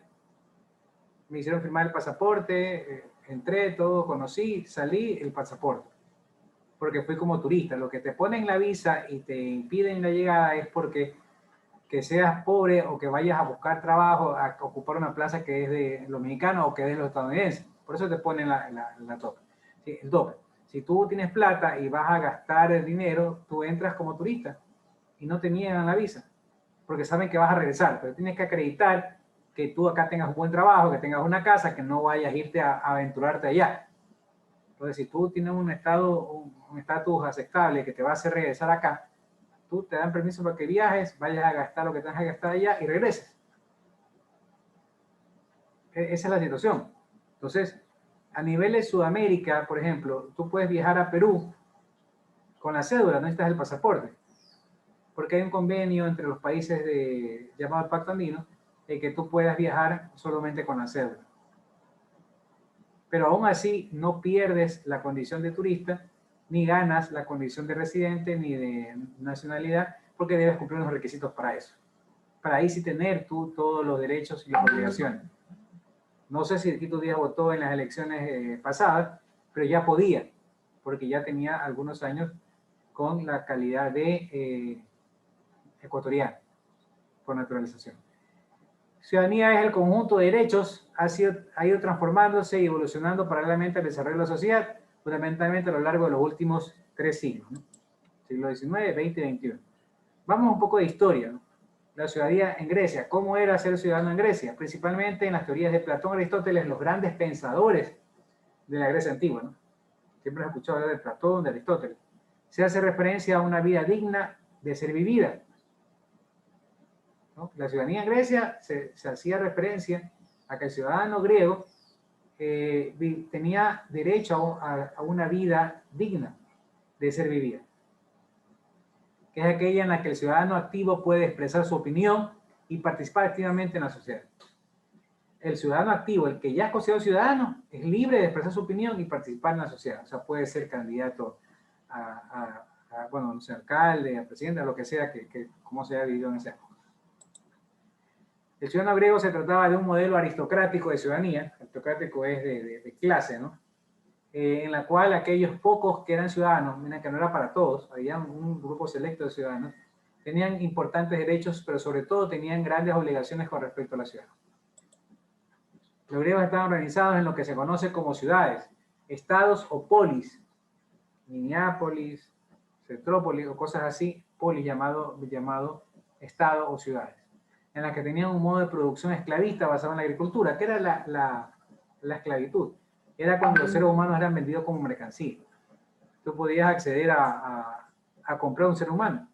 me hicieron firmar el pasaporte, entré, todo, conocí, salí, el pasaporte. Porque fui como turista. Lo que te ponen la visa y te impiden la llegada es porque que seas pobre o que vayas a buscar trabajo, a ocupar una plaza que es de los mexicanos o que es de los estadounidenses. Por eso te ponen la tope. ¿Sí? El doble. Si tú tienes plata y vas a gastar el dinero, tú entras como turista y no te niegan la visa, porque saben que vas a regresar, pero tienes que acreditar que tú acá tengas un buen trabajo, que tengas una casa, que no vayas a irte a aventurarte allá. Entonces, si tú tienes un estatus aceptable que te va a hacer regresar acá, tú te dan permiso para que viajes, vayas a gastar lo que tengas que gastar allá y regreses. Esa es la situación. Entonces, A nivel de Sudamérica, por ejemplo, tú puedes viajar a Perú con la cédula, no necesitas el pasaporte, porque hay un convenio entre los países llamado el Pacto Andino, de que tú puedas viajar solamente con la cédula. Pero aún así no pierdes la condición de turista, ni ganas la condición de residente, ni de nacionalidad, porque debes cumplir unos requisitos para eso. Para ahí sí tener tú todos los derechos y las obligaciones. No sé si Quito Díaz votó en las elecciones pasadas, pero ya podía, porque ya tenía algunos años con la calidad de ecuatoriano, por naturalización. Ciudadanía es el conjunto de derechos, ha ido transformándose y evolucionando paralelamente al desarrollo de la sociedad, fundamentalmente a lo largo de los últimos 3 siglos, ¿no? Siglo XIX, XX y XXI. Vamos un poco de historia, ¿no? La ciudadanía en Grecia. ¿Cómo era ser ciudadano en Grecia? Principalmente en las teorías de Platón, Aristóteles, los grandes pensadores de la Grecia antigua, ¿no? Siempre he escuchado hablar de Platón, de Aristóteles. Se hace referencia a una vida digna de ser vivida, ¿no? La ciudadanía en Grecia se hacía referencia a que el ciudadano griego tenía derecho a una vida digna de ser vivida, que es aquella en la que el ciudadano activo puede expresar su opinión y participar activamente en la sociedad. El ciudadano activo, el que ya es considerado ciudadano, es libre de expresar su opinión y participar en la sociedad. O sea, puede ser candidato bueno, no sé, alcalde, a presidente, a lo que sea, como se haya vivido en esa época. El ciudadano griego se trataba de un modelo aristocrático de ciudadanía, aristocrático es de clase, ¿no? En la cual aquellos pocos que eran ciudadanos, miren que no era para todos, había un grupo selecto de ciudadanos, tenían importantes derechos, pero sobre todo tenían grandes obligaciones con respecto a la ciudad. Los griegos estaban organizados en lo que se conoce como ciudades, estados o polis, Minneapolis, Petrópolis o cosas así, polis llamado estado o ciudades, en las que tenían un modo de producción esclavista basado en la agricultura. ¿Qué era la esclavitud? Era cuando los seres humanos eran vendidos como mercancía. Tú podías acceder a comprar un ser humano.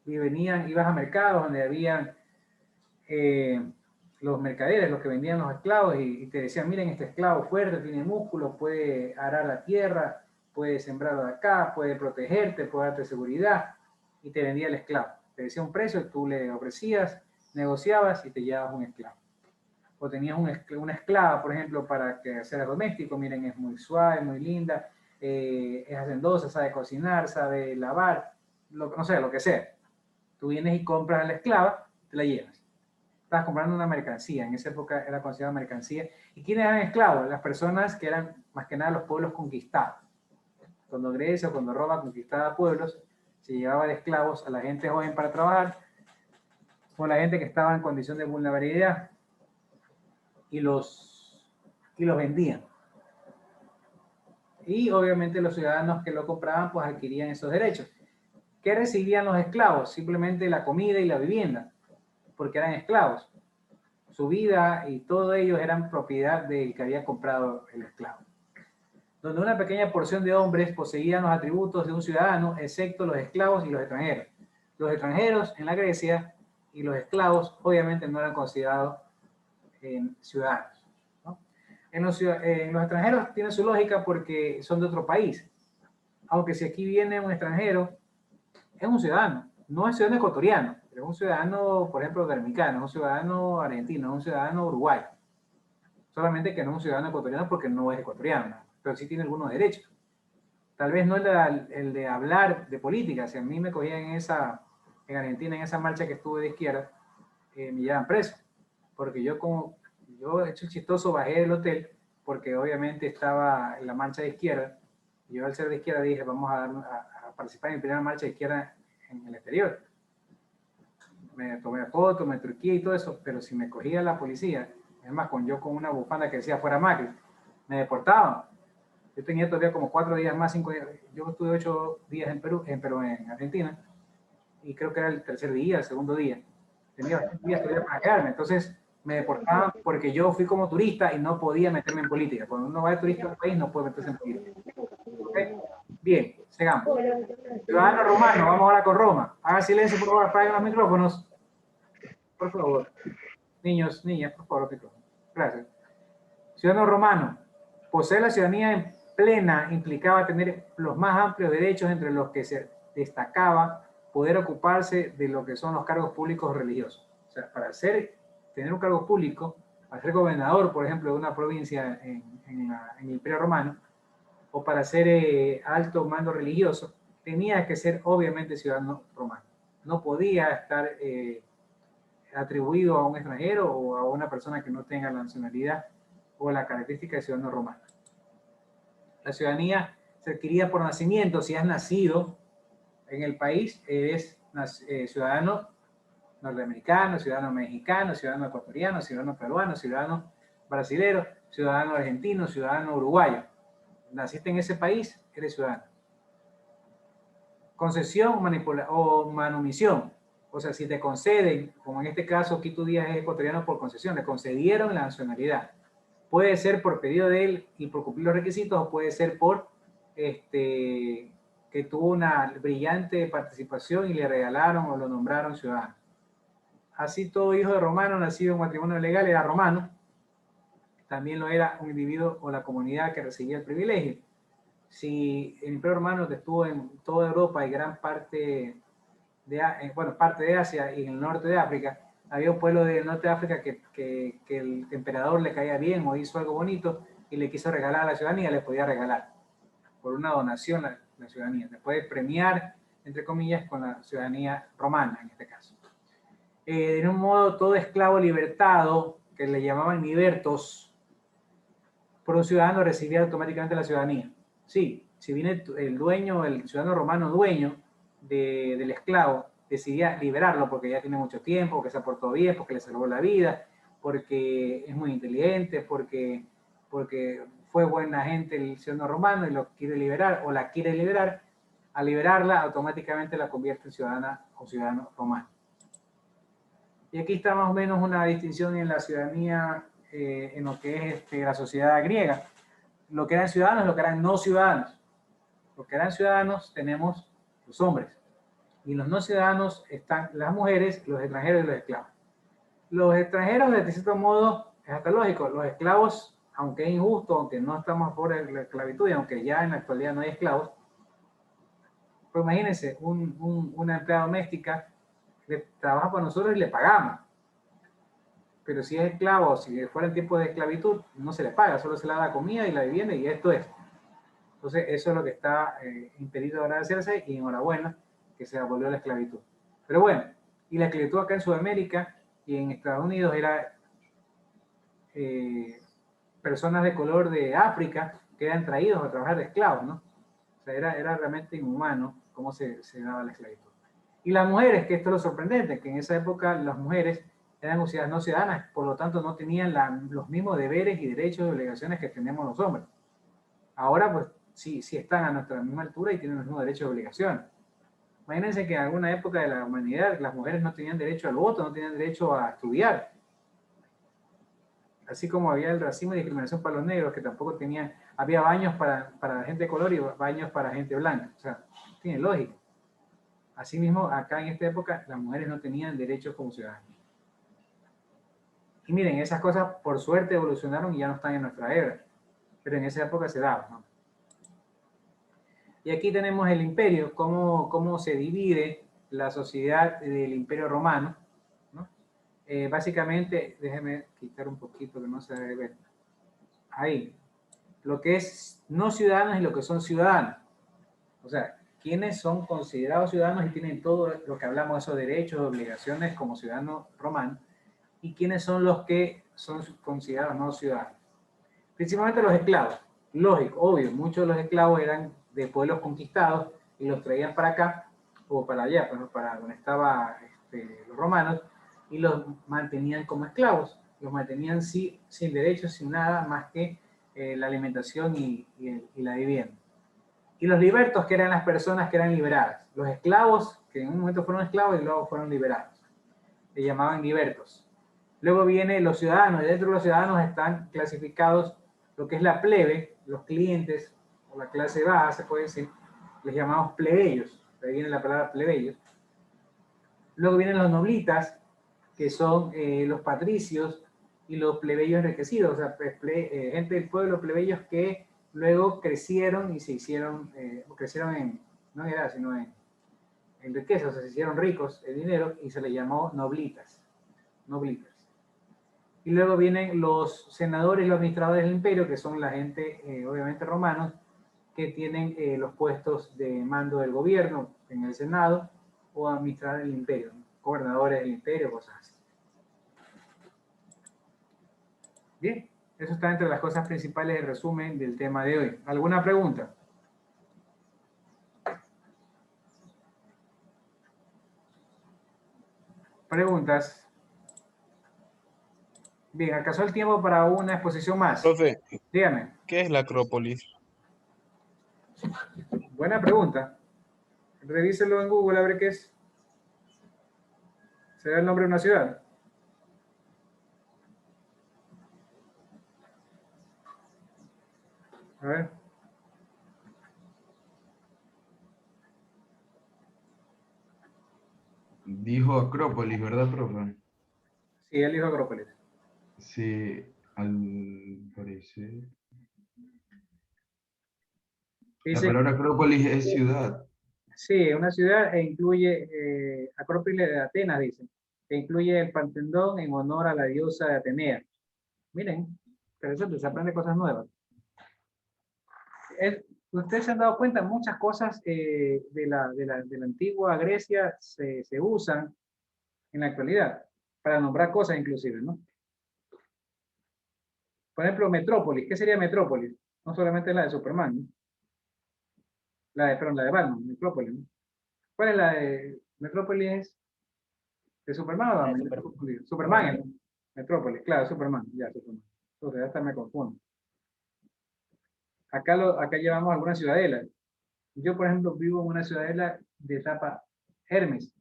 Y ibas a mercados donde habían los mercaderes, los que vendían los esclavos, y te decían, miren, este esclavo fuerte, tiene músculo, puede arar la tierra, puede sembrarlo de acá, puede protegerte, puede darte seguridad, y te vendía el esclavo. Te decía un precio, tú le ofrecías, negociabas y te llevabas un esclavo. O tenías una esclava, por ejemplo, para que sea doméstico, miren, es muy suave, muy linda, es hacendosa, sabe cocinar, sabe lavar, no sé, lo que sea. Tú vienes y compras a la esclava, te la llevas. Estás comprando una mercancía, en esa época era considerada mercancía. ¿Y quiénes eran esclavos? Las personas que eran, más que nada, los pueblos conquistados. Cuando Grecia o cuando Roma conquistaba pueblos, se llevaba de esclavos a la gente joven para trabajar, o la gente que estaba en condición de vulnerabilidad, y los vendían. Y obviamente los ciudadanos que lo compraban, pues adquirían esos derechos. ¿Qué recibían los esclavos? Simplemente la comida y la vivienda, porque eran esclavos. Su vida y todo ellos eran propiedad del que había comprado el esclavo. Donde una pequeña porción de hombres poseían los atributos de un ciudadano, excepto los esclavos y los extranjeros. Los extranjeros en la Grecia y los esclavos obviamente no eran considerados ciudadanos, ¿no? Los extranjeros tienen su lógica porque son de otro país. Aunque si aquí viene un extranjero, es un ciudadano. No es ciudadano ecuatoriano, pero es un ciudadano, por ejemplo, dominicano, es un ciudadano argentino, es un ciudadano uruguayo. Solamente que no es un ciudadano ecuatoriano porque no es ecuatoriano, pero sí tiene algunos derechos. Tal vez no el de hablar de política. Si a mí me cogían en Argentina, en esa marcha que estuve de izquierda, me llevan preso. Porque yo hecho chistoso, bajé del hotel, porque obviamente estaba en la marcha de izquierda. Y yo al ser de izquierda dije, vamos a participar en mi primera marcha de izquierda en el exterior. Me tomé fotos, me truqué y todo eso, pero si me cogía la policía, es más, con una bufanda que decía fuera Macri, me deportaban. Yo tenía todavía como 4 días más, 5 días. Yo estuve 8 días en Argentina, y creo que era el tercer día, el segundo día. Tenía 8 días todavía para quedarme. Entonces me deportaban porque yo fui como turista y no podía meterme en política. Cuando uno va de turista a un país no puede meterse en política. ¿Okay? Bien, sigamos. Ciudadano romano, vamos ahora con Roma. Haga silencio, por favor, apaguen los micrófonos. Por favor. Niños, niñas, por favor, micrófonos. Gracias. Ciudadano romano. Poseer la ciudadanía en plena implicaba tener los más amplios derechos, entre los que se destacaba poder ocuparse de lo que son los cargos públicos religiosos. O sea, para tener un cargo público, para ser gobernador, por ejemplo, de una provincia en el Imperio Romano, o para ser alto mando religioso, tenía que ser obviamente ciudadano romano. No podía estar atribuido a un extranjero o a una persona que no tenga la nacionalidad o la característica de ciudadano romano. La ciudadanía se adquiría por nacimiento. Si has nacido en el país, eres ciudadano norteamericano, ciudadano mexicano, ciudadano ecuatoriano, ciudadano peruano, ciudadano brasilero, ciudadano argentino, ciudadano uruguayo. Naciste en ese país, eres ciudadano. Concesión o manumisión. O sea, si te conceden, como en este caso, Quito Díaz es ecuatoriano por concesión, le concedieron la nacionalidad. Puede ser por pedido de él y por cumplir los requisitos, o puede ser por que tuvo una brillante participación y le regalaron o lo nombraron ciudadano. Así, todo hijo de romano nacido en matrimonio legal era romano. También lo era un individuo o la comunidad que recibía el privilegio. Si el Imperio Romano estuvo en toda Europa y gran parte parte de Asia y en el norte de África, había un pueblo del norte de África que el emperador le caía bien o hizo algo bonito y le quiso regalar a la ciudadanía, le podía regalar por una donación la ciudadanía. Le puede premiar, entre comillas, con la ciudadanía romana en este caso. De un modo, todo esclavo libertado, que le llamaban libertos, por un ciudadano recibía automáticamente la ciudadanía. Sí, si viene el dueño, el ciudadano romano dueño del esclavo, decidía liberarlo porque ya tiene mucho tiempo, porque se aportó bien, porque le salvó la vida, porque es muy inteligente, porque fue buena gente el ciudadano romano y lo quiere liberar o la quiere liberar. Al liberarla, automáticamente la convierte en ciudadana o ciudadano romano. Y aquí está más o menos una distinción en la ciudadanía, en lo que es la sociedad griega. Lo que eran ciudadanos, lo que eran no ciudadanos. Lo que eran ciudadanos tenemos los hombres. Y los no ciudadanos están las mujeres, los extranjeros y los esclavos. Los extranjeros, de cierto modo, es hasta lógico. Los esclavos, aunque es injusto, aunque no estamos por la esclavitud y aunque ya en la actualidad no hay esclavos, pues imagínense, una empleada doméstica trabaja para nosotros y le pagamos. Pero si es esclavo o si fuera en tiempo de esclavitud, no se le paga, solo se le da comida y la vivienda y esto es. Entonces, eso es lo que está impedido ahora de hacerse y enhorabuena que se abolió la esclavitud. Pero bueno, y la esclavitud acá en Sudamérica y en Estados Unidos era personas de color de África que eran traídos a trabajar de esclavos, ¿no? O sea, era realmente inhumano cómo se daba la esclavitud. Y las mujeres, que esto es lo sorprendente, que en esa época las mujeres eran no ciudadanas, por lo tanto no tenían los mismos deberes y derechos y obligaciones que tenemos los hombres. Ahora pues sí están a nuestra misma altura y tienen los mismos derechos y obligaciones. Imagínense que en alguna época de la humanidad las mujeres no tenían derecho al voto, no tenían derecho a estudiar. Así como había el racismo y discriminación para los negros, que tampoco tenían, había baños para la gente de color y baños para gente blanca. O sea, tiene lógica. Asimismo, acá en esta época las mujeres no tenían derechos como ciudadanos. Y miren, esas cosas por suerte evolucionaron y ya no están en nuestra era. Pero en esa época se daba, ¿no? Y aquí tenemos el imperio, cómo se divide la sociedad del Imperio Romano, ¿no? Básicamente, déjenme quitar un poquito que no se debe ver. Ahí. Lo que es no ciudadanos y lo que son ciudadanos. O sea, quienes son considerados ciudadanos y tienen todo lo que hablamos de esos derechos y obligaciones como ciudadanos romanos, y quienes son los que son considerados no ciudadanos. Principalmente los esclavos. Lógico, obvio, muchos de los esclavos eran de pueblos conquistados y los traían para acá o para allá, para donde estaban los romanos, y los mantenían como esclavos. Los mantenían sin derechos, sin nada más que la alimentación y la vivienda. Y los libertos, que eran las personas que eran liberadas. Los esclavos, que en un momento fueron esclavos y luego fueron liberados. Se llamaban libertos. Luego vienen los ciudadanos, y dentro de los ciudadanos están clasificados lo que es la plebe, los clientes, o la clase baja, se puede decir, les llamamos plebeyos, de ahí viene la palabra plebeyos. Luego vienen los noblitas, que son los patricios, y los plebeyos enriquecidos, o sea, gente del pueblo, plebeyos que luego crecieron y se hicieron, crecieron no en edad, sino en riqueza, o sea, se hicieron ricos en dinero y se les llamó noblitas. Noblitas. Y luego vienen los senadores y los administradores del imperio, que son la gente, obviamente romanos, que tienen los puestos de mando del gobierno en el Senado o administrar el imperio, ¿no? Gobernadores del imperio, cosas así. Bien, eso está entre las cosas principales del resumen del tema de hoy. ¿Alguna pregunta? ¿Preguntas? Bien, ¿acaso el tiempo para una exposición más? Profe, Dígame. ¿qué es la Acrópolis? Buena pregunta. Revíselo en Google a ver qué es. ¿Será el nombre de una ciudad? A ver. Dijo Acrópolis, ¿verdad, profe? Sí, él dijo Acrópolis. Sí, al parecer. La Dice, palabra Acrópolis es ciudad. sí, una ciudad e incluye Acrópolis de Atenas, dice, que incluye el Partenón en honor a la diosa de Atenea. Miren, interesante, se aprende cosas nuevas. Ustedes se han dado cuenta, muchas cosas de la antigua Grecia se usan en la actualidad, para nombrar cosas inclusive, ¿no? Por ejemplo, Metrópolis. ¿Qué sería Metrópolis? No solamente la de Superman, ¿no? Perdón, la de Batman, Metrópolis, ¿no? ¿Cuál es la de Metrópolis? ¿De Superman o La de Batman? Superman. Superman, ¿no? Metrópolis, claro, Superman, ya, Superman. Entonces, hasta me confundo. Acá llevamos algunas ciudadelas. Yo, por ejemplo, vivo en una ciudadela de etapa Hermes,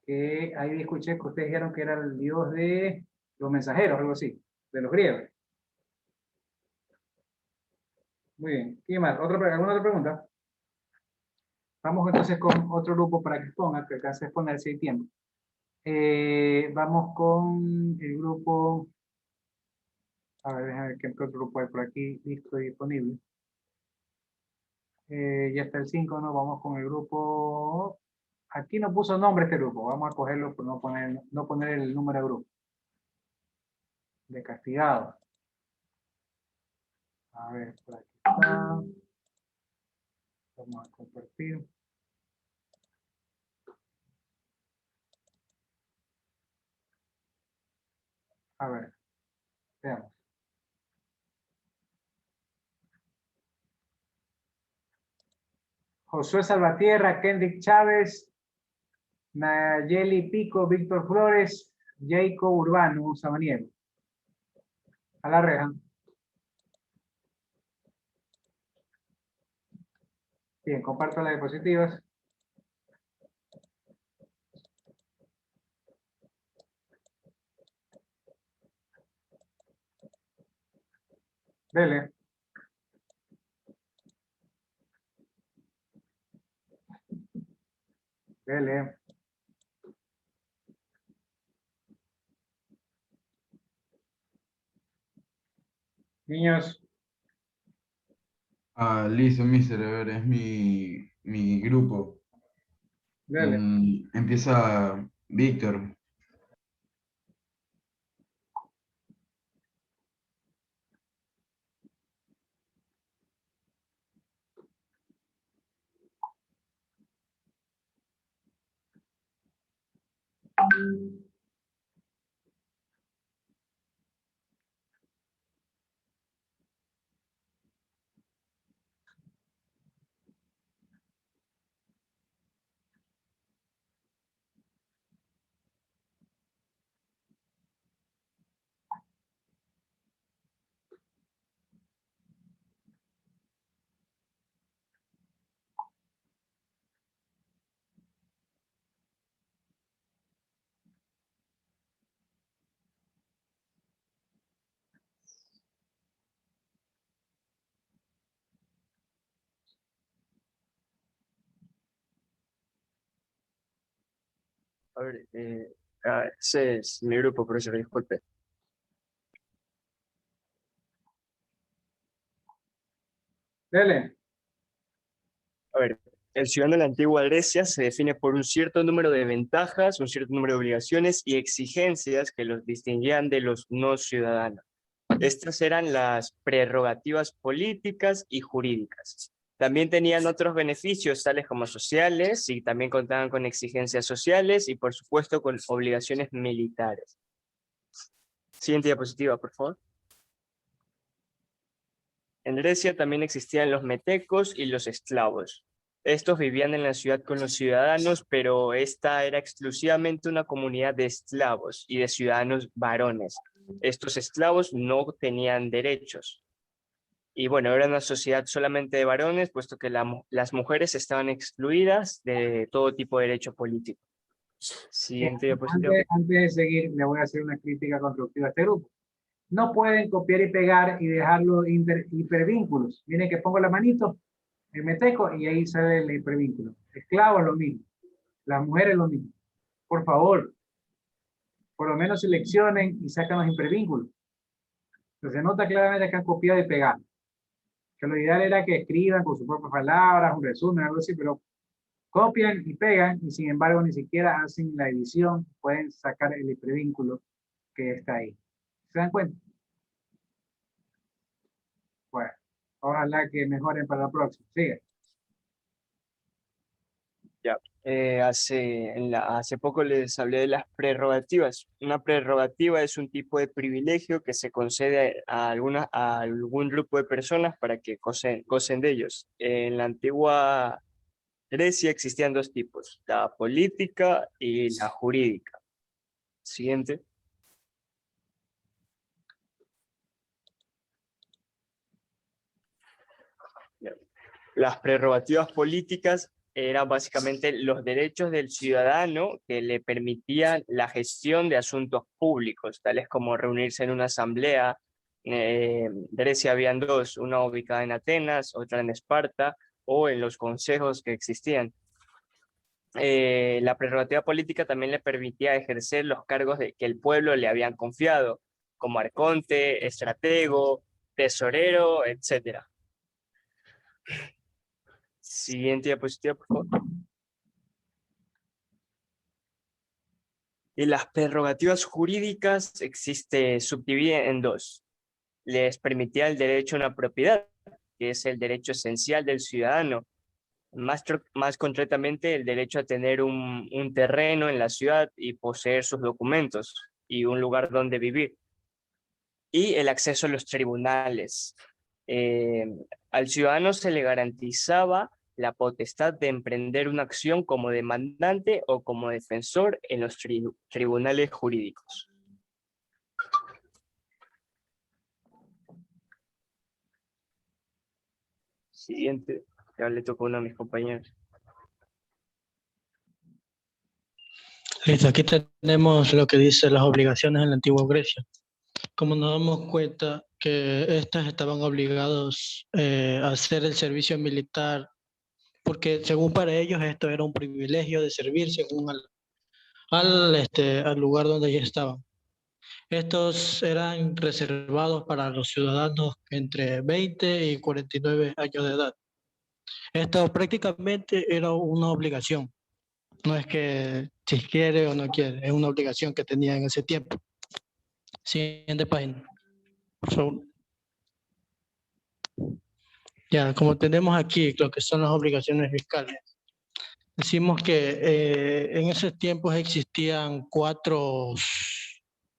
que ahí escuché que ustedes dijeron que era el dios de los mensajeros, algo así, de los griegos. Muy bien. ¿Qué más? ¿Alguna otra pregunta? Vamos entonces con otro grupo para que exponga, que alcance a exponer si hay tiempo. Vamos con el grupo. A ver, déjame ver qué otro grupo hay por aquí listo y disponible. Ya está el 5, ¿no? Vamos con el grupo. Aquí no puso nombre este grupo. Vamos a cogerlo por no poner el número de grupo. De castigado. A ver, por aquí está. Vamos a compartir. A ver, veamos. Josué Salvatierra, Kendrick Chávez, Nayeli Pico, Víctor Flores, Jacob Urbano, Samaniego. A la reja. Bien, comparto las diapositivas. Dele. Dele. Niños. Ah, listo, mister. A ver, es mi grupo. Dele. Empieza Víctor. A ver, ese es mi grupo, profesor, disculpe. Dele. A ver, el ciudadano de la antigua Grecia se define por un cierto número de ventajas, un cierto número de obligaciones y exigencias que los distinguían de los no ciudadanos. Estas eran las prerrogativas políticas y jurídicas. También tenían otros beneficios, tales como sociales, y también contaban con exigencias sociales y, por supuesto, con obligaciones militares. Siguiente diapositiva, por favor. En Grecia también existían los metecos y los esclavos. Estos vivían en la ciudad con los ciudadanos, pero esta era exclusivamente una comunidad de esclavos y de ciudadanos varones. Estos esclavos no tenían derechos. Y bueno, era una sociedad solamente de varones, puesto que las mujeres estaban excluidas de todo tipo de derecho político. Siguiente diapositiva. Antes de seguir, le voy a hacer una crítica constructiva a este grupo. No pueden copiar y pegar y dejarlo hipervínculos. Miren que pongo la manito, el meteco, y ahí sale el hipervínculo. Esclavos lo mismo. Las mujeres lo mismo. Por favor, por lo menos seleccionen y sacan los hipervínculos. Entonces se nota claramente que han copiado y pegado. Que lo ideal era que escriban con sus propias palabras, un resumen, algo así, pero copian y pegan y sin embargo ni siquiera hacen la edición, pueden sacar el hipervínculo que está ahí. ¿Se dan cuenta? Bueno, ojalá que mejoren para la próxima. Sigue. Ya, hace poco les hablé de las prerrogativas. Una prerrogativa es un tipo de privilegio que se concede a algún grupo de personas para que gocen de ellos. En la antigua Grecia existían dos tipos, la política y la jurídica. Siguiente. Las prerrogativas políticas eran básicamente los derechos del ciudadano que le permitían la gestión de asuntos públicos, tales como reunirse en una asamblea. Grecia habían dos, una ubicada en Atenas, otra en Esparta, o en los consejos que existían. La prerrogativa política también le permitía ejercer los cargos que el pueblo le habían confiado, como arconte, estratego, tesorero, etc. Siguiente diapositiva, por favor. Y las prerrogativas jurídicas subdividen en dos. Les permitía el derecho a una propiedad, que es el derecho esencial del ciudadano. Más concretamente, el derecho a tener un terreno en la ciudad y poseer sus documentos y un lugar donde vivir. Y el acceso a los tribunales. Al ciudadano se le garantizaba la potestad de emprender una acción como demandante o como defensor en los tribunales jurídicos. Siguiente, ya le tocó a uno de mis compañeros. Listo, aquí tenemos lo que dice las obligaciones en la antigua Grecia. Como nos damos cuenta que estas estaban obligados a hacer el servicio militar, porque según para ellos esto era un privilegio de servir según al lugar donde ellos estaban. Estos eran reservados para los ciudadanos entre 20 y 49 años de edad. Esto prácticamente era una obligación. No es que si quiere o no quiere, es una obligación que tenía en ese tiempo. Siguiente página, por favor. Ya, como tenemos aquí lo que son las obligaciones fiscales, decimos que en esos tiempos existían 4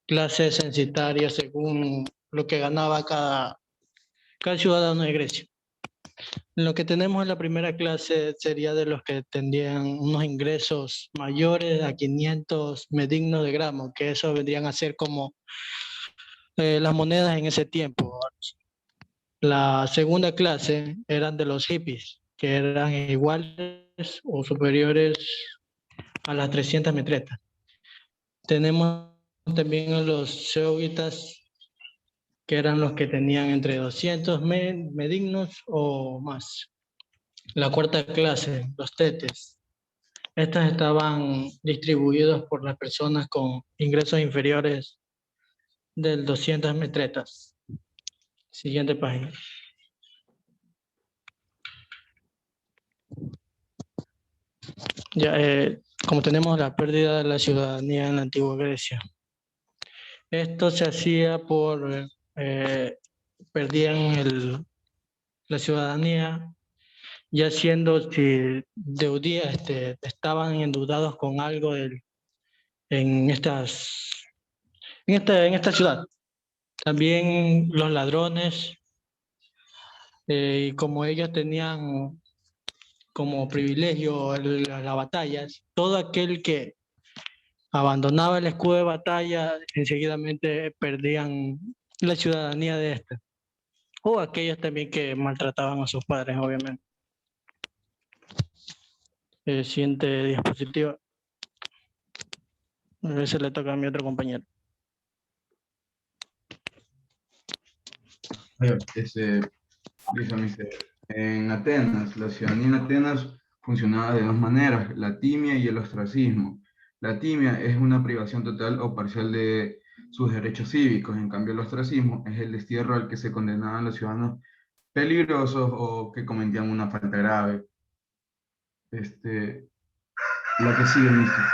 clases censitarias según lo que ganaba cada ciudadano de Grecia. Lo que tenemos en la primera clase sería de los que tendrían unos ingresos mayores a 500 medignos de gramo, que eso vendrían a ser como las monedas en ese tiempo. La segunda clase eran de los hippies, que eran iguales o superiores a las 300 metretas. Tenemos también a los seogitas, que eran los que tenían entre 200 medignos o más. La cuarta clase, los tetes. Estas estaban distribuidos por las personas con ingresos inferiores del 200 metretas. Siguiente página. Ya, como tenemos la pérdida de la ciudadanía en la antigua Grecia. Esto se hacía por, perdían la ciudadanía, ya siendo si estaban endeudados con algo en esta ciudad. También los ladrones, y como ellos tenían como privilegio las batallas, todo aquel que abandonaba el escudo de batalla, enseguidamente perdían la ciudadanía de este. O aquellos también que maltrataban a sus padres, obviamente. Siguiente diapositiva. A ver si le toca a mi otro compañero. Listo, mister. En Atenas, la ciudadanía en Atenas funcionaba de dos maneras, la timia y el ostracismo. La timia es una privación total o parcial de sus derechos cívicos, en cambio el ostracismo es el destierro al que se condenaban los ciudadanos peligrosos o que cometían una falta grave. La que sigue, mister.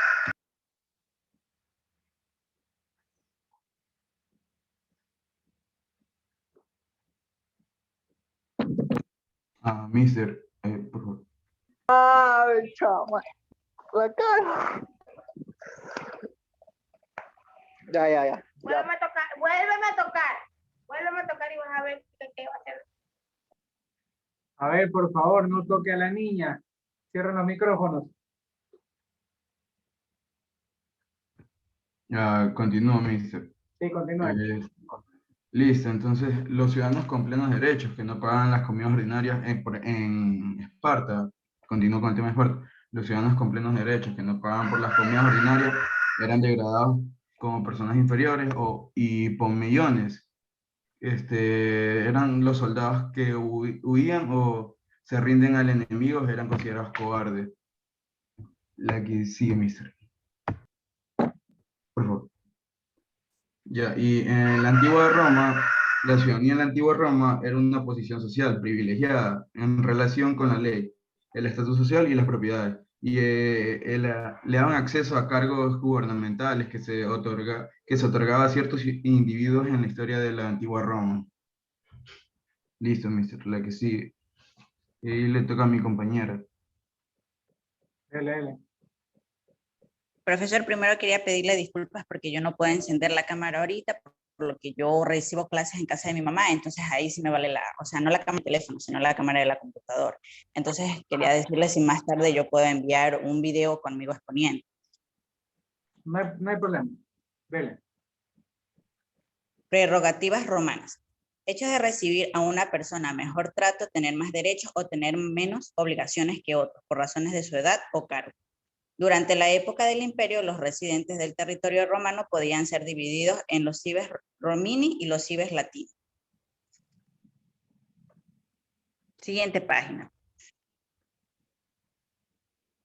Mister, por favor. Ay, chama. La cara. Ya. Vuélveme a tocar y vas a ver qué va a hacer. A ver, por favor, no toque a la niña. Cierren los micrófonos. Continúo, mister. Sí, continúe. Listo, entonces los ciudadanos con plenos derechos que no pagan las comidas ordinarias en Esparta, continúo con el tema de Esparta, los ciudadanos con plenos derechos que no pagan por las comidas ordinarias eran degradados como personas inferiores y pomillones. Eran los soldados que huían o se rinden al enemigo, eran considerados cobardes. La que sigue, mister. Por favor. Ya, y en la antigua Roma, la ciudadanía en la antigua Roma era una posición social privilegiada en relación con la ley, el estatus social y las propiedades. Y le daban acceso a cargos gubernamentales que se otorgaba a ciertos individuos en la historia de la antigua Roma. Listo, mister, la que sigue. Y le toca a mi compañera. L. Profesor, primero quería pedirle disculpas porque yo no puedo encender la cámara ahorita, por lo que yo recibo clases en casa de mi mamá, entonces ahí sí me vale no la cámara del teléfono, sino la cámara de la computadora. Entonces quería decirle si más tarde yo puedo enviar un video conmigo exponiendo. No hay problema. Dele. Prerrogativas romanas. Hecho de recibir a una persona mejor trato, tener más derechos o tener menos obligaciones que otros, por razones de su edad o cargo. Durante la época del imperio, los residentes del territorio romano podían ser divididos en los cives romini y los cives latini. Siguiente página.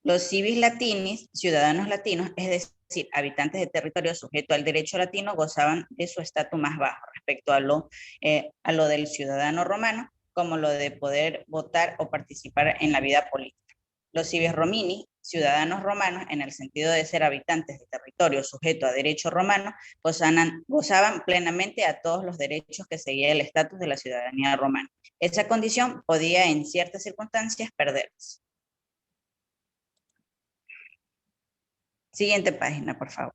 Los civis latinis, ciudadanos latinos, es decir, habitantes de territorio sujeto al derecho latino, gozaban de su estatus más bajo respecto a lo del ciudadano romano, como lo de poder votar o participar en la vida política. Los civis romini, ciudadanos romanos, en el sentido de ser habitantes de territorio sujeto a derecho romano, gozaban plenamente a todos los derechos que seguía el estatus de la ciudadanía romana. Esa condición podía en ciertas circunstancias perderse. Siguiente página, por favor.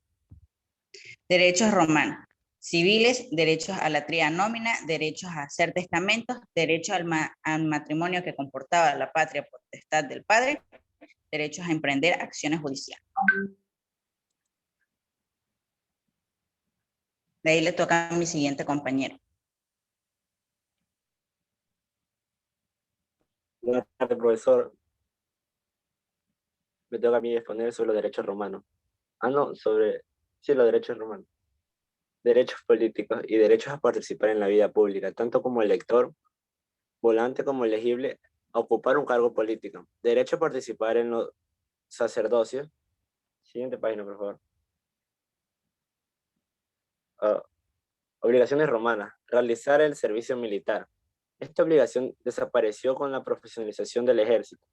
Derechos romanos. Civiles, derechos a la tría nómina, derechos a hacer testamentos, derecho al matrimonio que comportaba la patria potestad del padre, derechos a emprender acciones judiciales. De ahí le toca a mi siguiente compañero. Buenas tardes, profesor. Me toca a mí exponer sobre los derechos romanos. Los derechos romanos. Derechos políticos y derechos a participar en la vida pública, tanto como elector, volante como elegible, a ocupar un cargo político. Derecho a participar en los sacerdocios. Siguiente página, por favor. Obligaciones romanas. Realizar el servicio militar. Esta obligación desapareció con la profesionalización del ejército.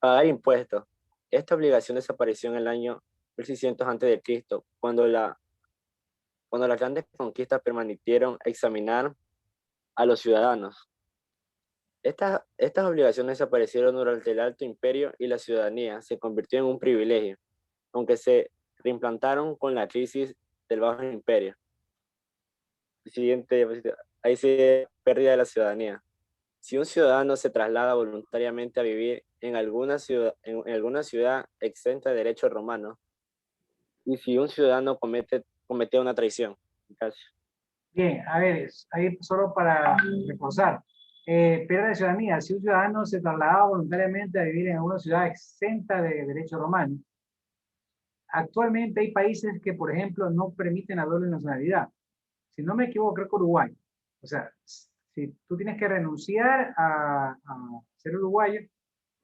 Pagar impuestos. Esta obligación desapareció en el año 1600 a.C., cuando las grandes conquistas permitieron examinar a los ciudadanos. Estas obligaciones desaparecieron durante el Alto Imperio y la ciudadanía se convirtió en un privilegio, aunque se reimplantaron con la crisis del Bajo Imperio. Siguiente diapositiva. Ahí sigue pérdida de la ciudadanía. Si un ciudadano se traslada voluntariamente a vivir en alguna ciudad exenta de derechos romanos, y si un ciudadano comete una traición. Gracias. Bien, a ver, ahí solo para reforzar. Pérdida de ciudadanía. Si un ciudadano se trasladaba voluntariamente a vivir en alguna ciudad exenta de derechos romanos, actualmente hay países que, por ejemplo, no permiten la doble nacionalidad. Si no me equivoco, creo que Uruguay. O sea, si tú tienes que renunciar a ser uruguayo,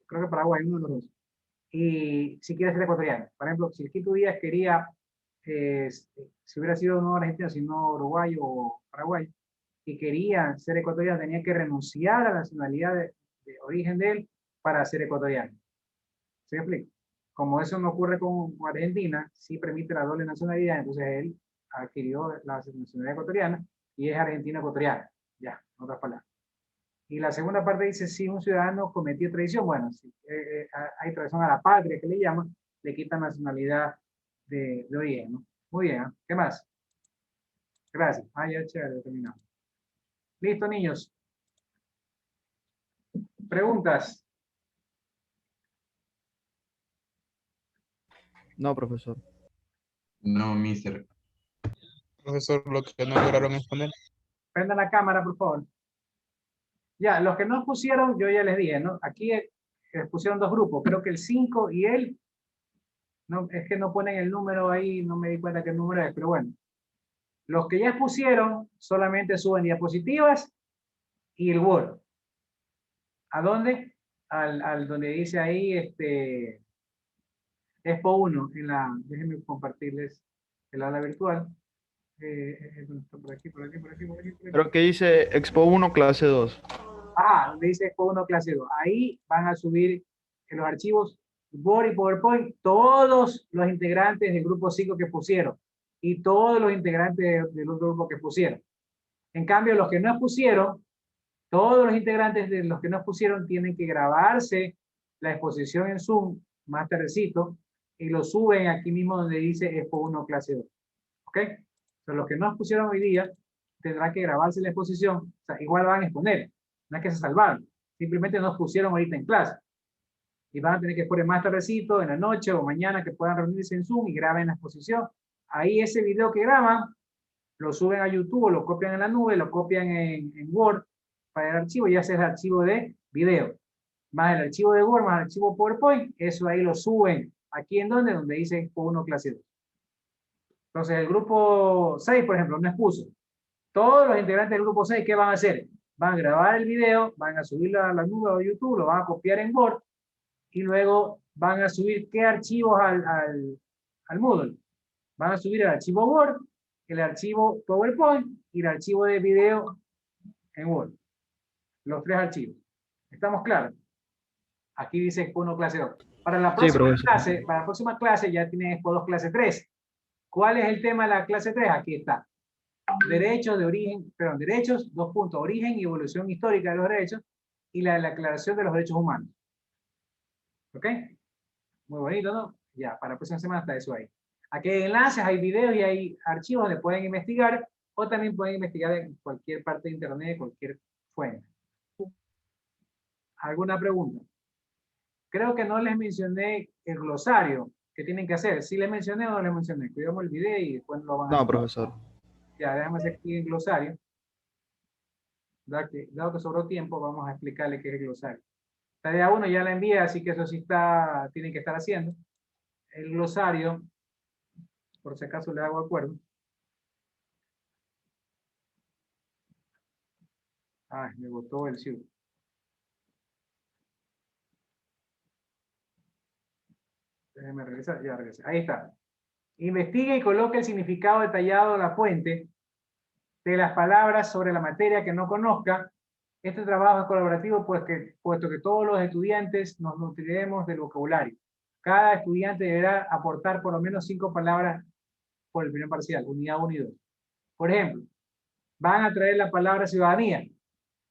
creo que Paraguay, uno de los dos. Y si quieres ser ecuatoriano. Por ejemplo, si Quito Díaz quería, si hubiera sido no argentino, sino uruguayo o paraguayo, y quería ser ecuatoriano, tenía que renunciar a la nacionalidad de origen de él para ser ecuatoriano. ¿Se me explica? Como eso no ocurre con Argentina, sí permite la doble nacionalidad, entonces él adquirió la nacionalidad ecuatoriana y es argentino-ecuatoriano. Ya, en otras palabras. Y la segunda parte dice, si un ciudadano cometió traición, bueno, si hay traición a la patria, que le llaman, le quitan nacionalidad de origen, ¿no? Muy bien, ¿eh? ¿Qué más? Gracias. Ya, chévere, terminamos. Listo, niños. ¿Preguntas? No, profesor. No, mister. Profesor, lo que no lograron exponer. Prendan la cámara, por favor. Ya, los que no pusieron, yo ya les dije, ¿no? Aquí les pusieron dos grupos, creo que el 5 y el... No, es que no ponen el número ahí, no me di cuenta qué número es, pero bueno. Los que ya pusieron solamente suben diapositivas y el Word. ¿A dónde? Al donde dice ahí, Expo 1, déjenme compartirles el aula virtual. Por aquí. Creo que dice Expo 1, clase 2. Donde dice Expo 1, clase 2. Ahí van a subir en los archivos Word y PowerPoint todos los integrantes del grupo 5 que pusieron y todos los integrantes del otro grupo que pusieron. En cambio, los que no pusieron, todos los integrantes de los que no pusieron tienen que grabarse la exposición en Zoom más tardecito y lo suben aquí mismo donde dice Expo 1 clase 2. ¿Ok? Entonces, los que no pusieron hoy día tendrán que grabarse la exposición. O sea, igual van a exponer. No es que se salvaron. Simplemente no pusieron ahorita en clase. Y van a tener que poner más tardecito, en la noche o mañana, que puedan reunirse en Zoom y graben la exposición. Ahí ese video que graban, lo suben a YouTube, o lo copian en la nube, lo copian en Word para el archivo, y ese es el archivo de video. Más el archivo de Word, más el archivo PowerPoint, eso ahí lo suben. ¿Aquí en dónde? Donde dice Expo 1 clase 2. Entonces el grupo 6, por ejemplo, no expuso. Todos los integrantes del grupo 6, ¿qué van a hacer? Van a grabar el video, van a subirlo a la nube o YouTube, lo van a copiar en Word, y luego van a subir ¿qué archivos al Moodle? Van a subir el archivo Word, el archivo PowerPoint y el archivo de video en Word. Los 3 archivos. ¿Estamos claros? Aquí dice Expo 1 clase 2. Para la próxima clase ya tienen Expo 2 clase 3. ¿Cuál es el tema de la clase 3? Aquí está. Derechos, origen y evolución histórica de los derechos y la Declaración de los Derechos Humanos. ¿Ok? Muy bonito, ¿no? Ya, para la próxima semana está eso ahí. Aquí hay enlaces, hay videos y hay archivos donde pueden investigar, o también pueden investigar en cualquier parte de internet, cualquier fuente. ¿Alguna pregunta? Creo que no les mencioné el glosario que tienen que hacer. ¿Sí les mencioné o no les mencioné? Cuidamos el video y después lo van a... No, profesor. Ya, déjame hacer aquí el glosario. Dado que sobró tiempo, vamos a explicarle qué es el glosario. Tarea 1 ya la envié, así que eso sí tienen que estar haciendo. El glosario, por si acaso le hago acuerdo. Me botó el ciudad. Déjenme regresar, ya regresé. Ahí está. Investigue y coloque el significado detallado de la fuente de las palabras sobre la materia que no conozca. Este trabajo es colaborativo, puesto que todos los estudiantes nos nutriremos del vocabulario. Cada estudiante deberá aportar por lo menos 5 palabras por el primer parcial, unidad 1 y 2. Por ejemplo, van a traer la palabra ciudadanía,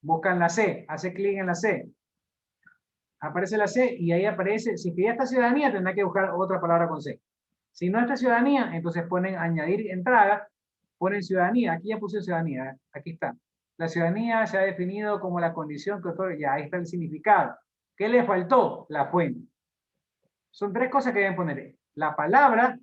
buscan la C, hace clic en la C, aparece la C y ahí aparece, si que ya está ciudadanía, tendrá que buscar otra palabra con C. Si no está ciudadanía, entonces ponen añadir entrada, ponen ciudadanía, aquí ya puse ciudadanía, aquí está. La ciudadanía se ha definido como la condición que otorga, ya ahí está el significado. ¿Qué le faltó? La fuente. Son 3 cosas que deben poner. La palabra,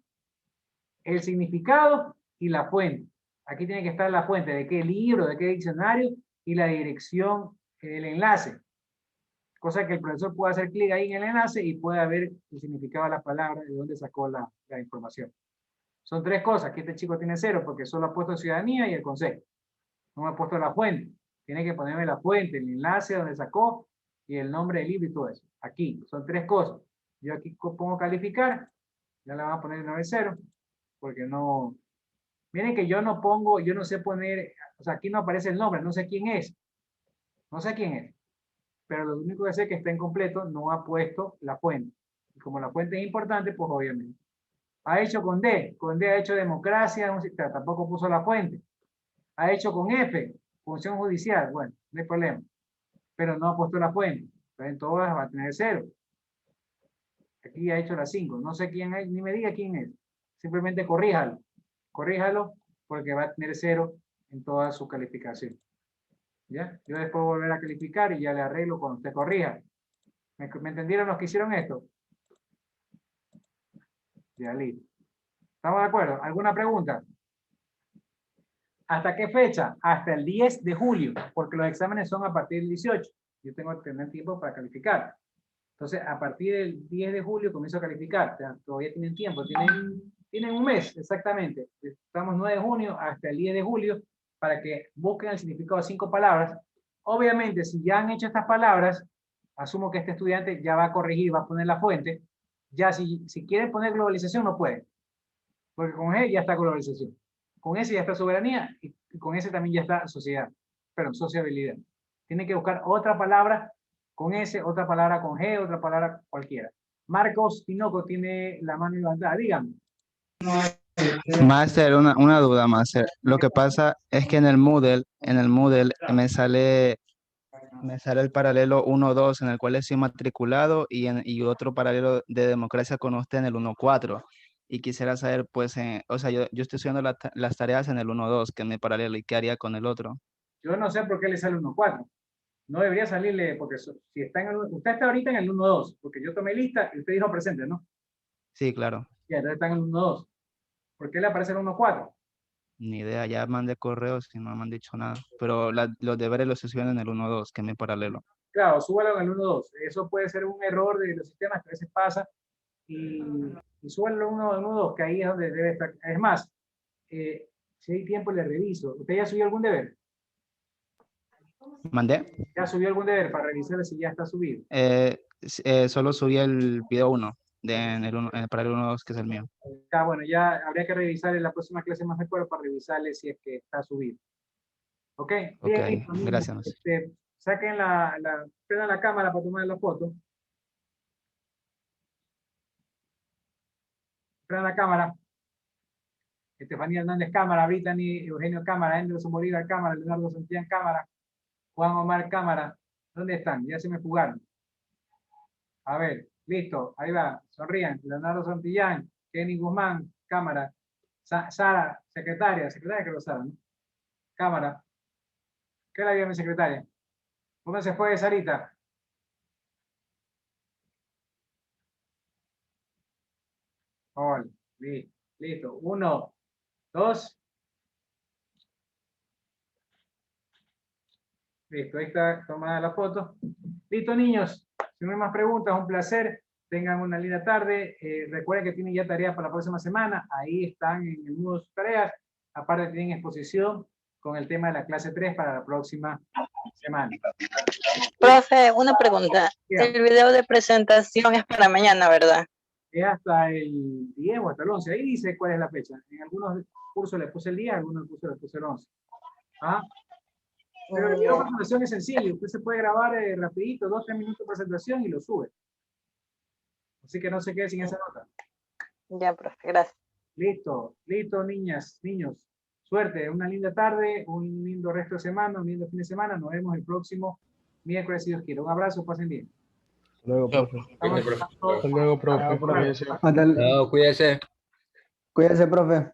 el significado y la fuente. Aquí tiene que estar la fuente, de qué libro, de qué diccionario y la dirección, el enlace. Cosa que el profesor pueda hacer clic ahí en el enlace y pueda ver el significado de la palabra, de dónde sacó la información. Son 3 cosas. Aquí este chico tiene 0 porque solo ha puesto ciudadanía y el consejo. No me ha puesto la fuente. Tiene que ponerme la fuente, el enlace donde sacó y el nombre del libro y todo eso. Aquí, son 3 cosas. Yo aquí pongo calificar, ya la voy a poner de 9-0, porque no... Miren que yo no pongo, yo no sé poner, o sea, aquí no aparece el nombre, no sé quién es. No sé quién es. Pero lo único que sé es que está incompleto, no ha puesto la fuente. Y como la fuente es importante, pues obviamente. Ha hecho con D ha hecho democracia, tampoco puso la fuente. Ha hecho con F, función judicial, bueno, no hay problema. Pero no ha puesto la fuente. Entonces en todas va a tener 0. Aquí ha hecho la 5. No sé quién es, ni me diga quién es. Simplemente corríjalo. Corríjalo porque va a tener 0 en toda su calificación. ¿Ya? Yo después voy a volver a calificar y ya le arreglo cuando usted corrija. ¿Me entendieron los que hicieron esto? Ya, listo. ¿Estamos de acuerdo? ¿Alguna pregunta? ¿Hasta qué fecha? Hasta el 10 de julio, porque los exámenes son a partir del 18. Yo tengo que tener tiempo para calificar. Entonces, a partir del 10 de julio comienzo a calificar. O sea, todavía tienen tiempo, tienen un mes exactamente. Estamos 9 de junio hasta el 10 de julio para que busquen el significado de 5 palabras. Obviamente, si ya han hecho estas palabras, asumo que este estudiante ya va a corregir, va a poner la fuente. Ya si quieren poner globalización, no pueden. Porque con E ya está globalización. Con S ya está soberanía y con S también ya está sociedad. Pero sociabilidad. Tienen que buscar otra palabra con S, otra palabra con G, otra palabra cualquiera. Marcos Tinoco tiene la mano levantada. Dígame. Máster, una duda, Máster. Lo que pasa es que en el Moodle me sale el paralelo 1-2 en el cual estoy matriculado y otro paralelo de democracia con usted en el 1-4. Y quisiera saber, pues, o sea, yo estoy estudiando las tareas en el 1-2, que es mi paralelo, ¿y qué haría con el otro? Yo no sé por qué le sale 1-4. No debería salirle, porque si está usted está ahorita en el 1-2, porque yo tomé lista y usted dijo presente, ¿no? Sí, claro. Ya, entonces está en el 1-2. ¿Por qué le aparece el 1-4? Ni idea, ya mandé correos y no me han dicho nada. Pero los deberes los estoy subiendo en el 1-2, que es mi paralelo. Claro, súbalo en el 1-2. Eso puede ser un error de los sistemas que a veces pasa. Y súbalo en el 1-2, que ahí es donde debe estar. Es más, si hay tiempo le reviso. ¿Usted ya subió algún deber? ¿Mandé? ¿Ya subió algún deber para revisarle si ya está subido? Solo subí el video 1 para el 1-2, que es el mío. Bueno, ya habría que revisar en la próxima clase más de acuerdo para revisarle si es que está subido. ¿Ok? Bien, gracias. Saquen prendan la cámara para tomar la foto. Prendan la cámara. Estefanía Hernández, cámara. Brittany, Eugenio, cámara. Anderson Bolívar, cámara. Leonardo Santillán, cámara. Juan Omar, cámara. ¿Dónde están? Ya se me fugaron. A ver, listo. Ahí va. Sonrían. Leonardo Santillán, Kenny Guzmán, cámara. Sara, secretaria que lo sabe, ¿no? Cámara. ¿Qué la vio mi secretaria? ¿Cómo se fue, Sarita? Hola. Listo. 1, 2. Listo, ahí está tomada la foto. Listo, niños. Si no hay más preguntas, un placer. Tengan una linda tarde. Recuerden que tienen ya tareas para la próxima semana. Ahí están en el nudo de sus tareas. Aparte tienen exposición con el tema de la clase 3 para la próxima semana. Profe, una pregunta. El video de presentación es para mañana, ¿verdad? Es hasta el 10 o hasta el 11. Ahí dice cuál es la fecha. En algunos cursos le puse el día, en algunos cursos le puse el 11. ¿Ah? Pero el video de presentación es sencillo. Usted se puede grabar rapidito, 2-3 minutos de presentación y lo sube. Así que no se quede sin esa nota. Ya, profe, gracias. Listo, listo, niñas, niños. Suerte, una linda tarde, un lindo resto de semana, un lindo fin de semana. Nos vemos el próximo miércoles, si Dios quiere. Un abrazo, pasen bien. Luego, profe. Estamos- Hasta luego, profe. Chao, profe. Cuídese. Hasta luego, Cuídese. Cuídese, profe.